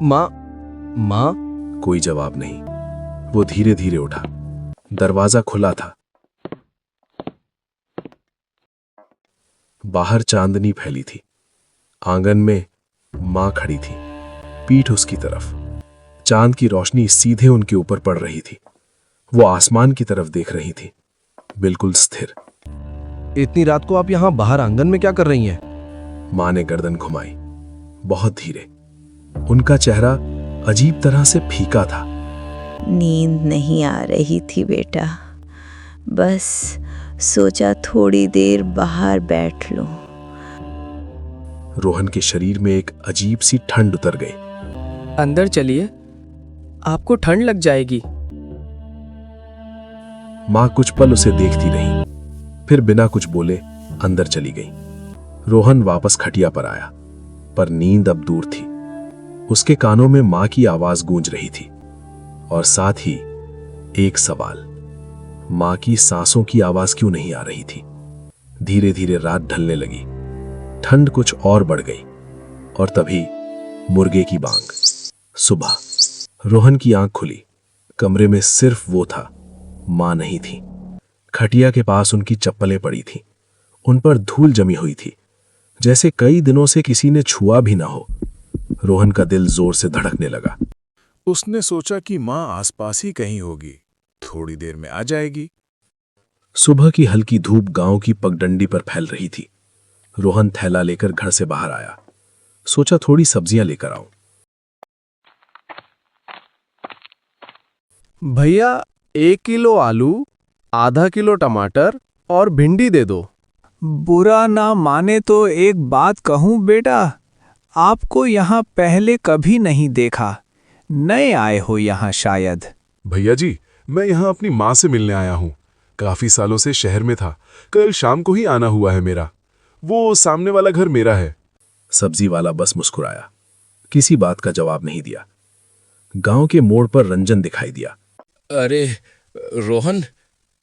माँ? कोई जवाब नहीं। वो धीरे धीरे उठा। दरवाजा खुला था। बाहर चांदनी फैली थी। आंगन में मां खड़ी थी, पीठ उसकी तरफ। चांद की रोशनी सीधे उनके ऊपर पड़ रही थी। वो आसमान की तरफ देख रही थी, बिल्कुल स्थिर। इतनी रात को आप यहाँ बाहर आंगन में क्या कर रही हैं? मां ने गर्दन घुमाई, बहुत धीरे। उनका चेहरा अजीब तरह से फीका था। नींद नहीं आ रही थी बेटा, बस सोचा थोड़ी देर बाहर बैठ लो। रोहन के शरीर में एक अजीब सी ठंड उतर गई। अंदर चलिए, आपको ठंड लग जाएगी। मां कुछ पल उसे देखती रही, फिर बिना कुछ बोले अंदर चली गई। रोहन वापस खटिया पर आया, पर नींद अब दूर थी। उसके कानों में मां की आवाज गूंज रही थी, और साथ ही एक सवाल, मां की सांसों की आवाज क्यों नहीं आ रही थी। धीरे धीरे रात ढलने लगी। ठंड कुछ और बढ़ गई, और तभी मुर्गे की बांग। सुबह। रोहन की आंख खुली। कमरे में सिर्फ वो था, मां नहीं थी। खटिया के पास उनकी चप्पलें पड़ी थीं। उन पर धूल जमी हुई थी, जैसे कई दिनों से किसी ने छुआ भी ना हो। रोहन का दिल जोर से धड़कने लगा। उसने सोचा कि मां आसपास ही कहीं होगी, थोड़ी देर में आ जाएगी। सुबह की हल्की धूप गांव की पगडंडी पर फैल रही थी। रोहन थैला लेकर घर से बाहर आया। सोचा थोड़ी सब्जियां लेकर आऊं। भैया, 1 किलो आलू, आधा किलो टमाटर और भिंडी दे दो। बुरा ना माने तो एक बात कहूं बेटा, आपको यहाँ पहले कभी नहीं देखा। नए आए हो यहाँ शायद। भैया जी, मैं यहाँ अपनी माँ से मिलने आया हूँ। काफी सालों से शहर में था, कल शाम को ही आना हुआ है मेरा। वो सामने वाला घर मेरा है। सब्जी वाला बस मुस्कुराया, किसी बात का जवाब नहीं दिया। गांव के मोड़ पर रंजन दिखाई दिया। अरे रोहन,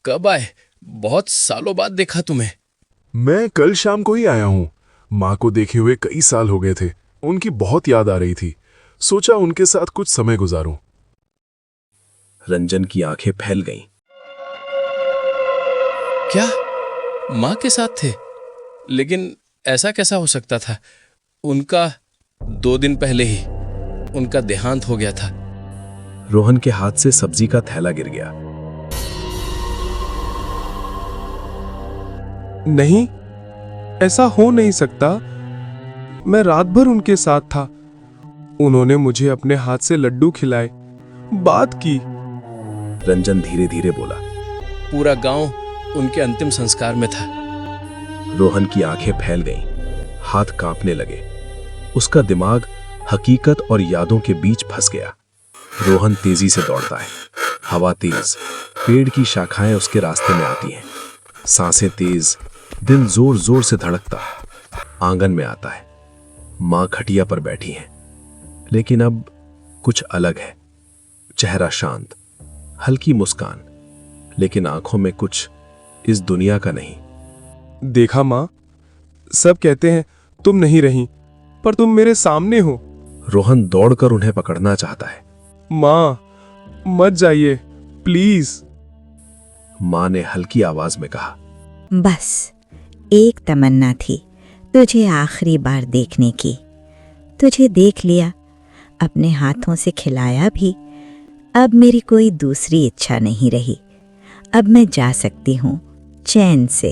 कब आए? बहुत सालों बाद देखा तुम्हें। मैं कल शाम को ही आया हूँ। माँ को देखे हुए कई साल हो गए थे। उनकी बहुत याद आ रही थी। सोचा उनके साथ कुछ समय गुजारूं। रंजन की आंखें फैल गईं। क्या मां के साथ थे? लेकिन ऐसा कैसा हो सकता था? उनका 2 दिन पहले ही उनका देहांत हो गया था। रोहन के हाथ से सब्जी का थैला गिर गया। नहीं, ऐसा हो नहीं सकता। मैं रात भर उनके साथ था। उन्होंने मुझे अपने हाथ से लड्डू खिलाए, बात की। रंजन धीरे धीरे बोला। पूरा गांव उनके अंतिम संस्कार में था। रोहन की आंखें फैल गईं, हाथ कांपने लगे। उसका दिमाग हकीकत और यादों के बीच फंस गया। रोहन तेजी से दौड़ता है। हवा तेज, पेड़ की शाखाएं उसके रास्ते में आती हैं। सांसें तेज, दिल जोर जोर से धड़कता। आंगन में आता है। मां खटिया पर बैठी हैं, लेकिन अब कुछ अलग है। चेहरा शांत, हल्की मुस्कान, लेकिन आंखों में कुछ इस दुनिया का नहीं। देखा मां, सब कहते हैं तुम नहीं रही, पर तुम मेरे सामने हो। रोहन दौड़कर उन्हें पकड़ना चाहता है। मां, मत जाइए प्लीज। मां ने हल्की आवाज में कहा। बस एक तमन्ना थी, तुझे आखिरी बार देखने की। तुझे देख लिया, अपने हाथों से खिलाया भी। अब मेरी कोई दूसरी इच्छा नहीं रही। अब मैं जा सकती हूँ चैन से।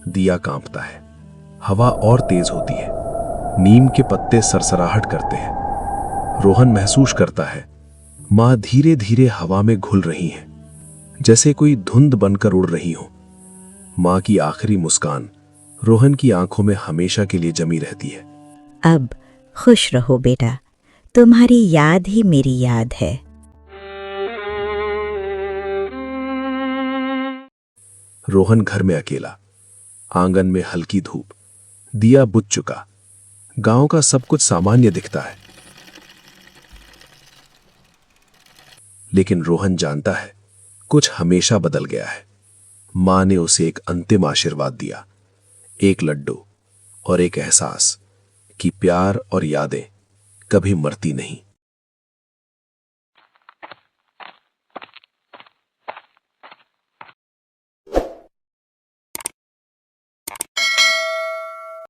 दिया कांपता है। हवा और तेज होती है। नीम के पत्ते सरसराहट करते हैं। रोहन महसूस करता है मां धीरे धीरे हवा में घुल रही हैं, जैसे कोई धुंध बनकर उड़ रही हो। मां की आखिरी मुस्कान रोहन की आंखों में हमेशा के लिए जमी रहती है। अब खुश रहो बेटा, तुम्हारी याद ही मेरी याद है। रोहन घर में अकेला। आंगन में हल्की धूप, दिया बुझ चुका। गांव का सब कुछ सामान्य दिखता है, लेकिन रोहन जानता है कुछ हमेशा बदल गया है। मां ने उसे एक अंतिम आशीर्वाद दिया, एक लड्डू और एक एहसास कि प्यार और यादें कभी मरती नहीं।